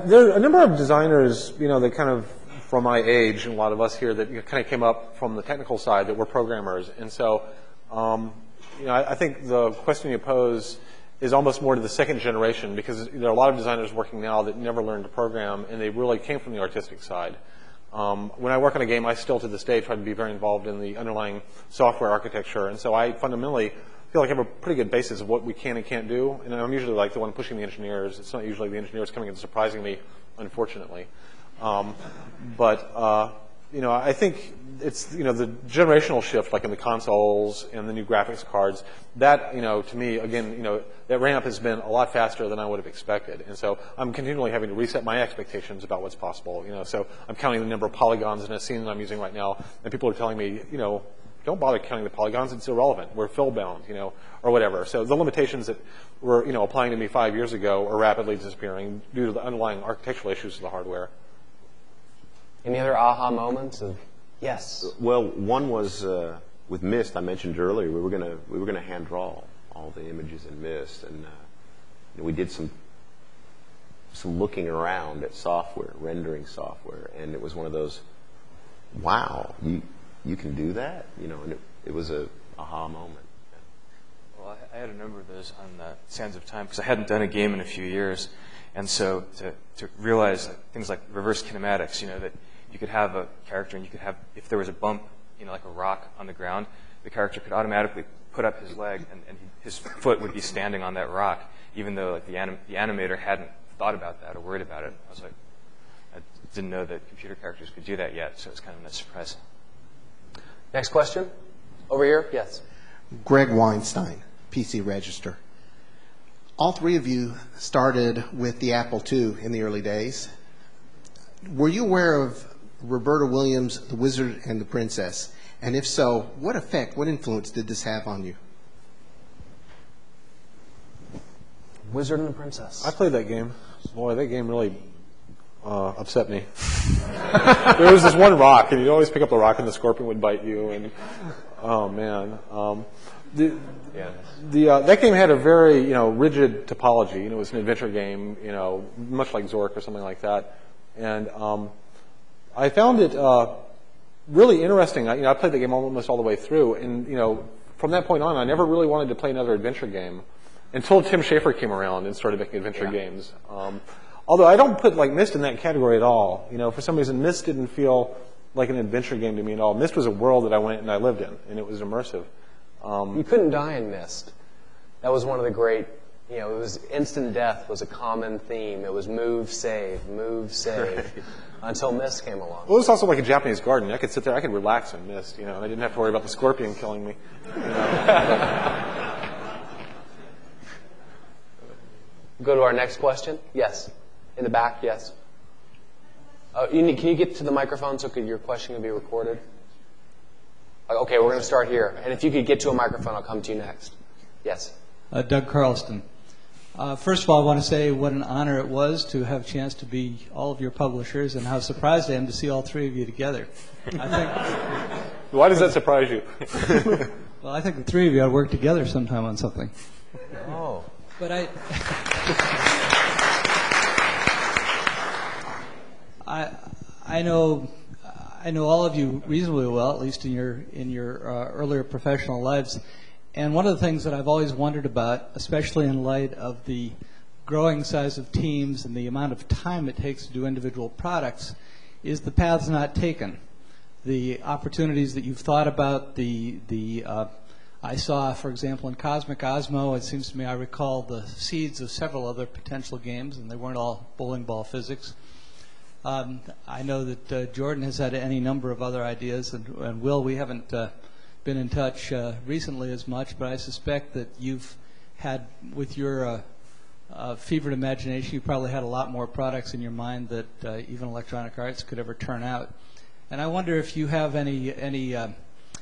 Speaker 10: there are a number of designers, you know, that kind of, from my age, and a lot of us here, that kind of came up from the technical side that were programmers. And so, you know, I think the question you pose is almost more to the second generation, because there are a lot of designers working now that never learned to program, and they really came from the artistic side. When I work on a game, I still to this day try to be very involved in the underlying software architecture, and so I fundamentally feel like I have a pretty good basis of what we can and can't do, and I'm usually like the one pushing the engineers. It's not usually the engineers coming and surprising me, unfortunately. You know, I think it's, you know, the generational shift, like in the consoles and the new graphics cards, that, you know, to me, again, you know, that ramp has been a lot faster than I would have expected. And so I'm continually having to reset my expectations about what's possible, you know. So I'm counting the number of polygons in a scene that I'm using right now, and people are telling me, you know, don't bother counting the polygons, it's irrelevant. We're fill-bound, you know, or whatever. So the limitations that were, you know, applying to me 5 years ago are rapidly disappearing due to the underlying architectural issues of the hardware.
Speaker 3: Any other aha moments of yes?
Speaker 11: Well, one was with Myst. I mentioned earlier we were gonna hand draw all the images in Myst, and you know, we did some looking around at software, rendering software, and it was one of those, wow, you can do that, you know, and it was a aha moment.
Speaker 13: Well, I had a number of those on the Sands of Time because I hadn't done a game in a few years, and so to realize things like reverse kinematics, you know, that you could have a character and you could have, if there was a bump, you know, like a rock on the ground, the character could automatically put up his leg and his foot would be standing on that rock, even though like the animator hadn't thought about that or worried about it. I was like, I didn't know that computer characters could do that yet, so it's kind of a surprise.
Speaker 3: Next question. Over here? Yes.
Speaker 17: Greg Weinstein, PC Register. All three of you started with the Apple II in the early days. Were you aware of Roberta Williams' The Wizard and the Princess? And if so, what effect, what influence did this have on you?
Speaker 3: Wizard and the Princess.
Speaker 10: I played that game. Boy, that game really upset me. There was this one rock, and you'd always pick up the rock, and the scorpion would bite you. And oh man, that game had a very rigid topology. It was an adventure game, much like Zork or something like that. And I found it really interesting. I played the game almost all the way through, and from that point on, I never really wanted to play another adventure game until Tim Schafer came around and started making adventure games. Although I don't put Myst in that category at all. For some reason, Myst didn't feel like an adventure game to me at all. Myst was a world that I went and I lived in, and it was immersive.
Speaker 3: You couldn't die in Myst. That was one of the great. It was instant death was a common theme. It was move, save, until Myst came along.
Speaker 10: Well, it was also like a Japanese garden. I could sit there, I could relax in Myst, and I didn't have to worry about the scorpion killing me.
Speaker 3: Go to our next question. Yes. In the back, yes. Can you get to the microphone so your question can be recorded? Okay, we're going to start here. And if you could get to a microphone, I'll come to you next. Yes.
Speaker 18: Doug Carlston. First of all, I want to say what an honor it was to have a chance to be all of your publishers, and how surprised I am to see all three of you together.
Speaker 10: Why does that surprise you?
Speaker 18: Well, I think the three of you ought to work together sometime on something.
Speaker 3: Oh.
Speaker 18: But I know all of you reasonably well, at least in your earlier professional lives. And one of the things that I've always wondered about, especially in light of the growing size of teams and the amount of time it takes to do individual products, is the paths not taken. The opportunities that you've thought about, I saw, for example, in Cosmic Osmo, it seems to me I recall the seeds of several other potential games, and they weren't all bowling ball physics. I know that Jordan has had any number of other ideas, and Will, we haven't been in touch recently as much, but I suspect that you've had, with your fevered imagination, you probably had a lot more products in your mind that even Electronic Arts could ever turn out. And I wonder if you have any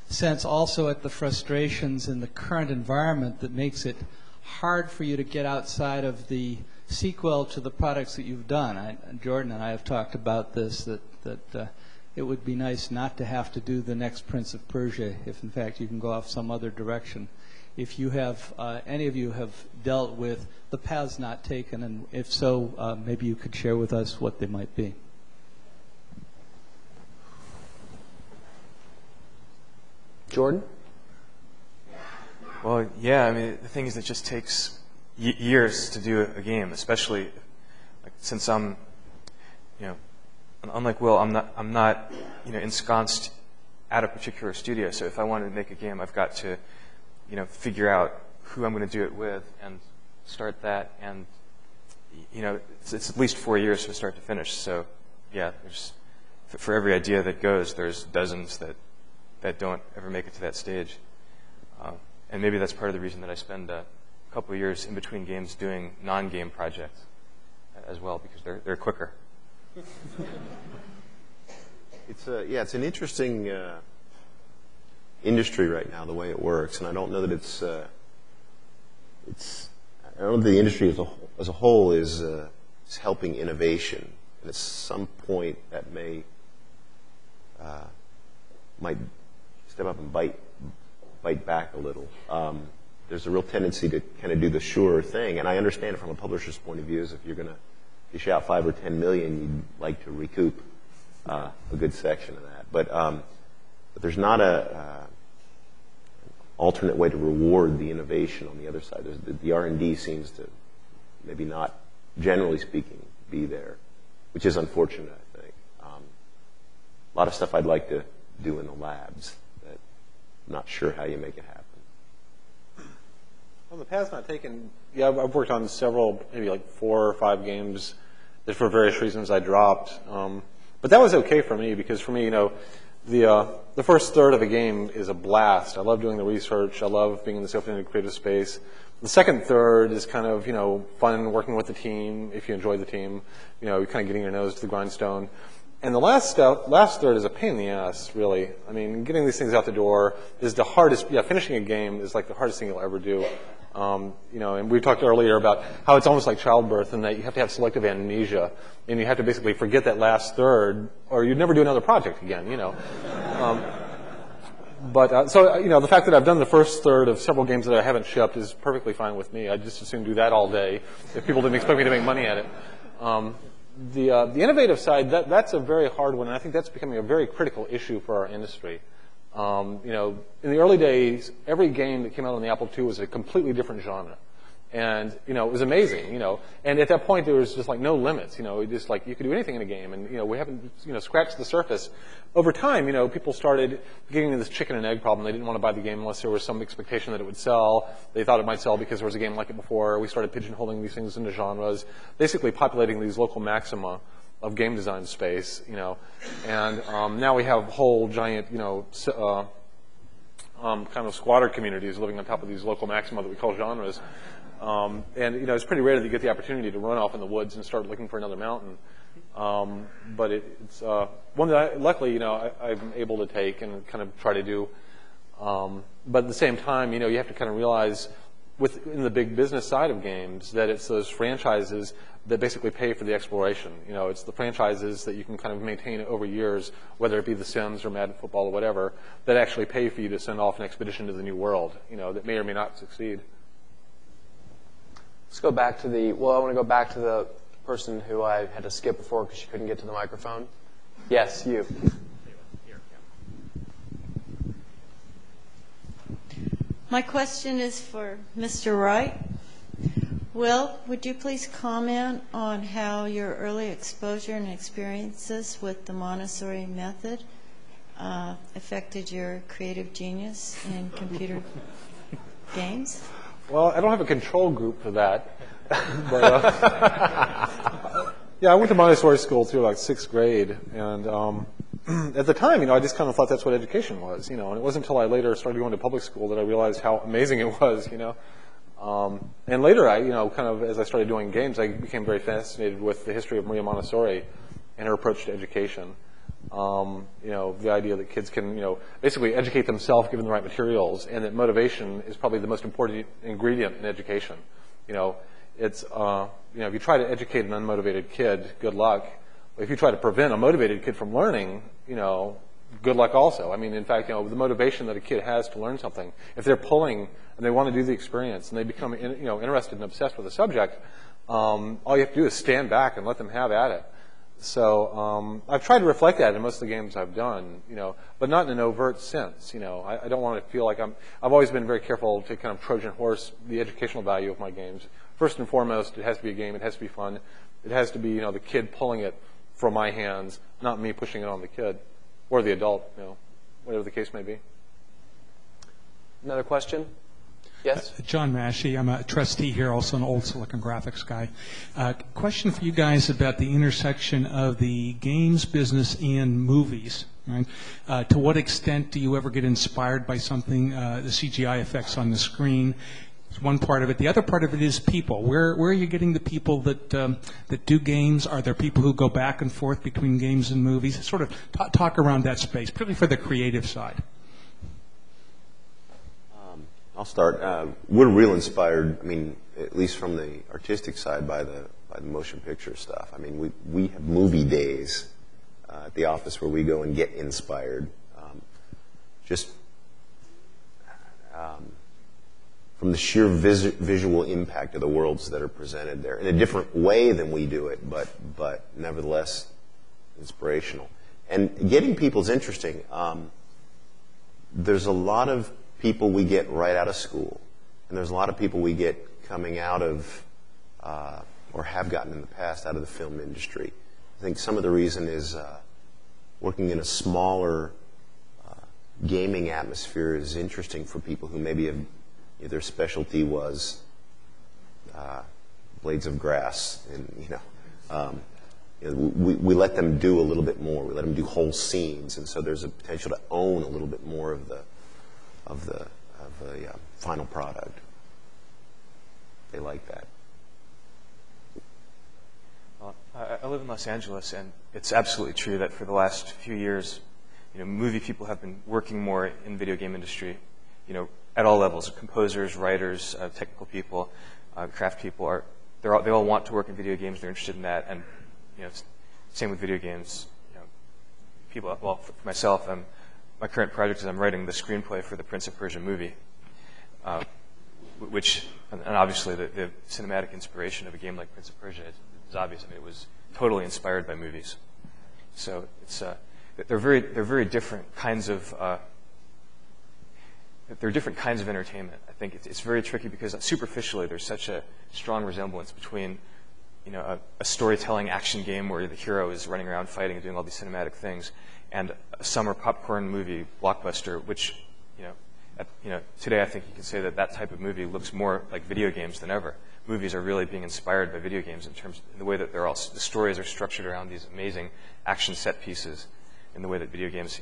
Speaker 18: sense also at the frustrations in the current environment that makes it hard for you to get outside of the sequel to the products that you've done. Jordan and I have talked about this, that it would be nice not to have to do the next Prince of Persia if, in fact, you can go off some other direction. If you have, any of you have dealt with the paths not taken, and if so, maybe you could share with us what they might be.
Speaker 3: Jordan?
Speaker 13: Well, yeah, I mean, the thing is, it just takes years to do a game, especially since I'm, unlike Will, I'm not, ensconced at a particular studio. So if I want to make a game, I've got to, figure out who I'm going to do it with and start that. And, it's at least 4 years from start to finish. So, yeah, for every idea that goes, there's dozens that don't ever make it to that stage. And maybe that's part of the reason that I spend a couple of years in between games doing non-game projects as well, because they're quicker.
Speaker 11: It's an interesting industry right now, the way it works, and I don't know that I don't know that the industry as a whole is helping innovation, and at some point that might step up and bite back a little. There's a real tendency to kind of do the sure thing, and I understand it from a publisher's point of view. Is if you're going to dish out $5 or $10 million, you'd like to recoup a good section of that. But there's not an alternate way to reward the innovation on the other side. The R&D seems to maybe not, generally speaking, be there, which is unfortunate, I think. A lot of stuff I'd like to do in the labs that I'm not sure how you make it happen.
Speaker 10: Well, the path's not taken. Yeah, I've worked on several, maybe like 4 or 5 games that for various reasons I dropped. But that was okay for me because for me, The first third of a game is a blast. I love doing the research. I love being in this open-ended creative space. The second third is kind of, fun working with the team, if you enjoy the team, you're kind of getting your nose to the grindstone. And the last third is a pain in the ass, really. I mean, getting these things out the door is the hardest. Yeah, finishing a game is like the hardest thing you'll ever do. And we talked earlier about how it's almost like childbirth and that you have to have selective amnesia and you have to basically forget that last third or you'd never do another project again, the fact that I've done the first third of several games that I haven't shipped is perfectly fine with me. I'd just as soon do that all day if people didn't expect me to make money at it. The innovative side, that's a very hard one, and I think that's becoming a very critical issue for our industry. In the early days, every game that came out on the Apple II was a completely different genre. And, it was amazing, And at that point, there was just like no limits, just like you could do anything in a game. And, we haven't, scratched the surface. Over time, people started getting into this chicken and egg problem. They didn't want to buy the game unless there was some expectation that it would sell. They thought it might sell because there was a game like it before. We started pigeonholing these things into genres, basically populating these local maxima of game design space, and now we have whole giant, kind of squatter communities living on top of these local maxima that we call genres. And it's pretty rare that you get the opportunity to run off in the woods and start looking for another mountain. But it's one that luckily, I'm able to take and kind of try to do. But at the same time, you have to kind of realize within the big business side of games that it's those franchises that basically pay for the exploration. It's the franchises that you can kind of maintain over years, whether it be The Sims or Madden Football or whatever, that actually pay for you to send off an expedition to the new world, that may or may not succeed.
Speaker 3: Let's go back to I want to go back to the person who I had to skip before because she couldn't get to the microphone. Yes, you.
Speaker 19: My question is for Mr. Wright. Will, would you please comment on how your early exposure and experiences with the Montessori method affected your creative genius in computer games?
Speaker 10: Well, I don't have a control group for that. But, I went to Montessori school through like 6th grade, and at the time, I just kind of thought that's what education was, and it wasn't until I later started going to public school that I realized how amazing it was, And later, kind of as I started doing games, I became very fascinated with the history of Maria Montessori and her approach to education. The idea that kids can, basically educate themselves given the right materials, and that motivation is probably the most important ingredient in education. It's, if you try to educate an unmotivated kid, good luck. If you try to prevent a motivated kid from learning, good luck also. I mean, in fact, the motivation that a kid has to learn something, if they're pulling and they want to do the experience and they become, interested and obsessed with the subject, all you have to do is stand back and let them have at it. So I've tried to reflect that in most of the games I've done, but not in an overt sense. I don't want to feel like I've always been very careful to kind of Trojan horse the educational value of my games. First and foremost, it has to be a game. It has to be fun. It has to be, the kid pulling it from my hands, not me pushing it on the kid or the adult, whatever the case may be.
Speaker 3: Another question? Yes?
Speaker 20: John Massey. I'm a trustee here, also an old Silicon Graphics guy. Question for you guys about the intersection of the games business and movies. Right? To what extent do you ever get inspired by something, the CGI effects on the screen? It's one part of it. The other part of it is people. Where are you getting the people that do games? Are there people who go back and forth between games and movies? Sort of talk around that space, particularly for the creative side.
Speaker 11: I'll start. We're real inspired, at least from the artistic side, by the motion picture stuff. We have movie days at the office where we go and get inspired. From the sheer visual impact of the worlds that are presented there in a different way than we do it, but nevertheless inspirational. And getting people is interesting. There's a lot of people we get right out of school, and there's a lot of people we get coming out of, or have gotten in the past, out of the film industry. I think some of the reason is working in a smaller gaming atmosphere is interesting for people who maybe their specialty was blades of grass, and we let them do a little bit more. We let them do whole scenes, and so there's a potential to own a little bit more of the final product. They like that.
Speaker 13: Well, I live in Los Angeles, and it's absolutely true that for the last few years, movie people have been working more in video game industry, at all levels. Composers, writers, technical people, craft people they all want to work in video games. They're interested in that, and same with video games. People. Well, for myself, my current project is I'm writing the screenplay for the Prince of Persia movie, which, and obviously the cinematic inspiration of a game like Prince of Persia is obvious. I mean, it was totally inspired by movies. So it's they're very different kinds of entertainment. I think it's very tricky because superficially there's such a strong resemblance between a storytelling action game where the hero is running around fighting and doing all these cinematic things, and a summer popcorn movie blockbuster, which today I think you can say that type of movie looks more like video games than ever. Movies are really being inspired by video games in the way that the stories are structured around these amazing action set pieces, in the way that video games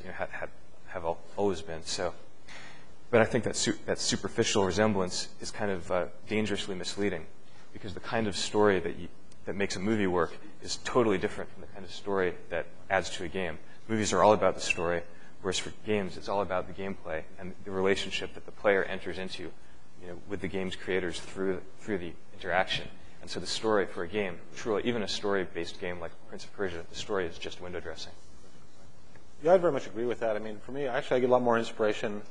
Speaker 13: have always been. So, but I think that superficial resemblance is kind of dangerously misleading, because the kind of story that makes a movie work is totally different from the kind of story that adds to a game. Movies are all about the story, whereas for games, it's all about the gameplay and the relationship that the player enters into, with the game's creators through the interaction. And so the story for a game, truly, even a story-based game like Prince of Persia, the story is just window dressing.
Speaker 10: Yeah, I very much agree with that. I mean, for me, actually, I get a lot more inspiration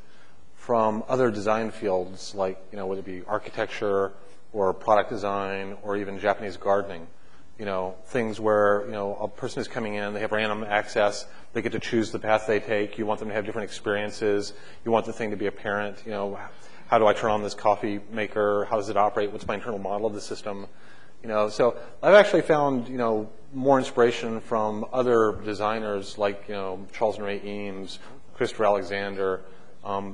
Speaker 10: from other design fields, like, whether it be architecture or product design or even Japanese gardening. Things where, a person is coming in, they have random access, they get to choose the path they take, you want them to have different experiences, you want the thing to be apparent, how do I turn on this coffee maker, how does it operate, what's my internal model of the system, So I've actually found, more inspiration from other designers like, Charles and Ray Eames, Christopher Alexander,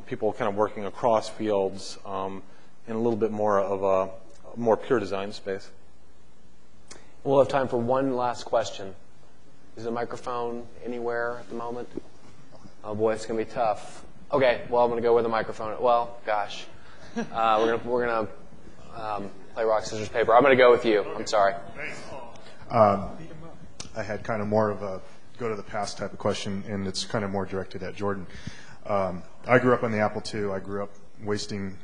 Speaker 10: people kind of working across fields in a little bit more of a more pure design space.
Speaker 3: We'll have time for one last question. Is the microphone anywhere at the moment? Oh boy, it's going to be tough. Okay, well, I'm going to go with the microphone. Well, gosh. We're gonna play rock, scissors, paper. I'm going to go with you. I'm sorry.
Speaker 21: I had kind of more of a go to the past type of question, and it's kind of more directed at Jordan. I grew up on the Apple II. I grew up wasting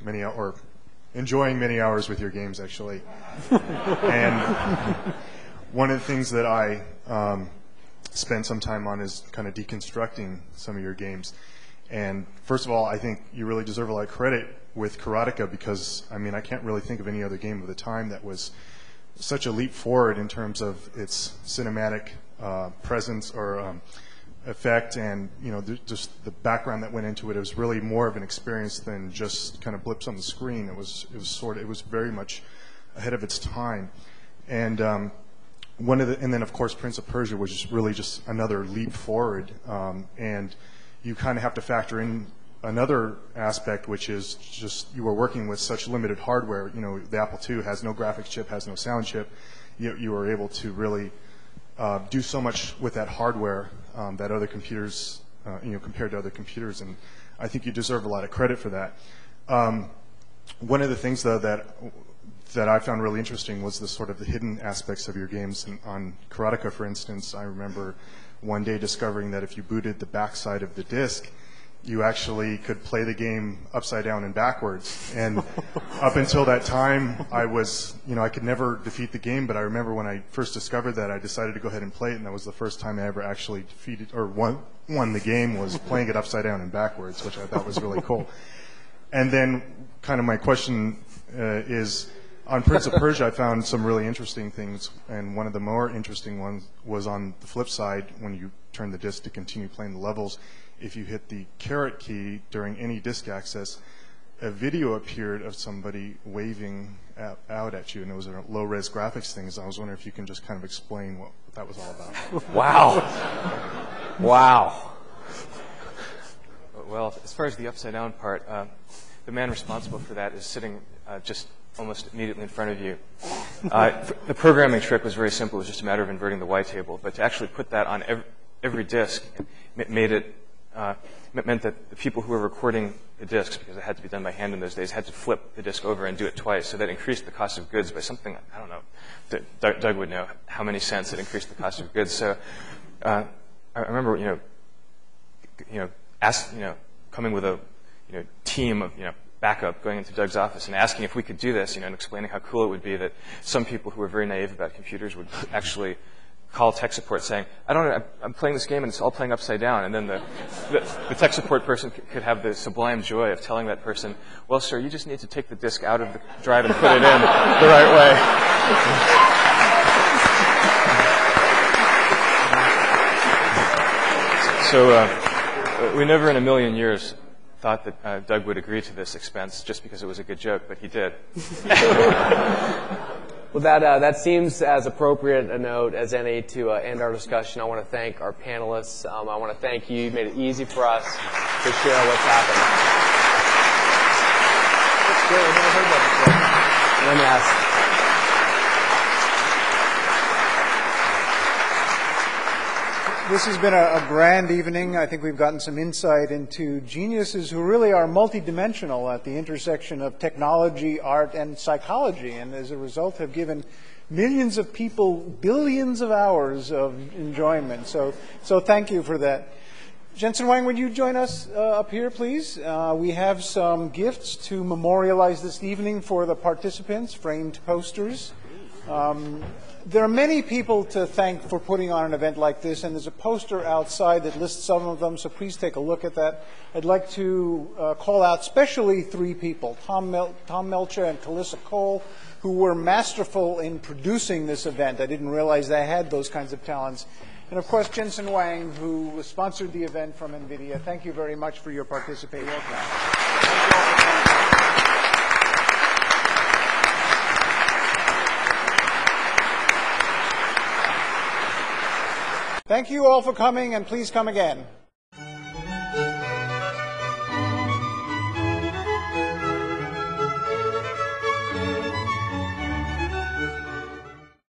Speaker 21: enjoying many hours with your games, actually. And one of the things that I spent some time on is kind of deconstructing some of your games. And first of all, I think you really deserve a lot of credit with Karateka, because, I mean, I can't really think of any other game of the time that was such a leap forward in terms of its cinematic presence or effect, and just the background that went into it. It was really more of an experience than just kind of blips on the screen. It was very much ahead of its time. And and then of course Prince of Persia was just really just another leap forward. And you kind of have to factor in another aspect, which is just you were working with such limited hardware. The Apple II has no graphics chip, has no sound chip. You were able to really do so much with that hardware that other computers, compared to other computers, and I think you deserve a lot of credit for that. One of the things, though, that I found really interesting was the sort of the hidden aspects of your games. And on Karateka, for instance, I remember one day discovering that if you booted the backside of the disk, you actually could play the game upside down and backwards. And up until that time, I could never defeat the game, but I remember when I first discovered that, I decided to go ahead and play it, and that was the first time I ever actually defeated or won the game, was playing it upside down and backwards, which I thought was really cool. And then kind of my question is, on Prince of Persia, I found some really interesting things, and one of the more interesting ones was on the flip side, when you turn the disc to continue playing the levels. If you hit the caret key during any disk access, a video appeared of somebody waving out at you, and it was a low-res graphics thing. So I was wondering if you can just kind of explain what that was all about.
Speaker 3: Wow.
Speaker 13: Well, as far as the upside down part, the man responsible for that is sitting just almost immediately in front of you. The programming trick was very simple. It was just a matter of inverting the Y table. But to actually put that on every disk meant that the people who were recording the disks, because it had to be done by hand in those days, had to flip the disk over and do it twice. So that increased the cost of goods by something, I don't know, Doug would know how many cents it increased the cost of goods. So I remember, coming with a team of backup, going into Doug's office and asking if we could do this, and explaining how cool it would be that some people who were very naive about computers would actually call tech support saying, I'm playing this game and it's all playing upside down. And then the tech support person could have the sublime joy of telling that person, well, sir, you just need to take the disk out of the drive and put it in the right way. So we never in a million years thought that Doug would agree to this expense just because it was a good joke, but he did.
Speaker 3: Well, that seems as appropriate a note as any to end our discussion. I want to thank our panelists. I want to thank you. You made it easy for us to share what's happened. That's great. I've never heard that before. Let me ask.
Speaker 1: This has been a grand evening. I think we've gotten some insight into geniuses who really are multidimensional at the intersection of technology, art, and psychology, and as a result have given millions of people billions of hours of enjoyment. So thank you for that. Jensen Huang, would you join us up here, please? We have some gifts to memorialize this evening for the participants, framed posters. There are many people to thank for putting on an event like this, and there's a poster outside that lists some of them, so please take a look at that. I'd like to call out especially three people, Tom Melcher and Calissa Cole, who were masterful in producing this event. I didn't realize they had those kinds of talents. And of course, Jensen Huang, who sponsored the event from NVIDIA. Thank you very much for your participation. Thank you all for coming, and please come again.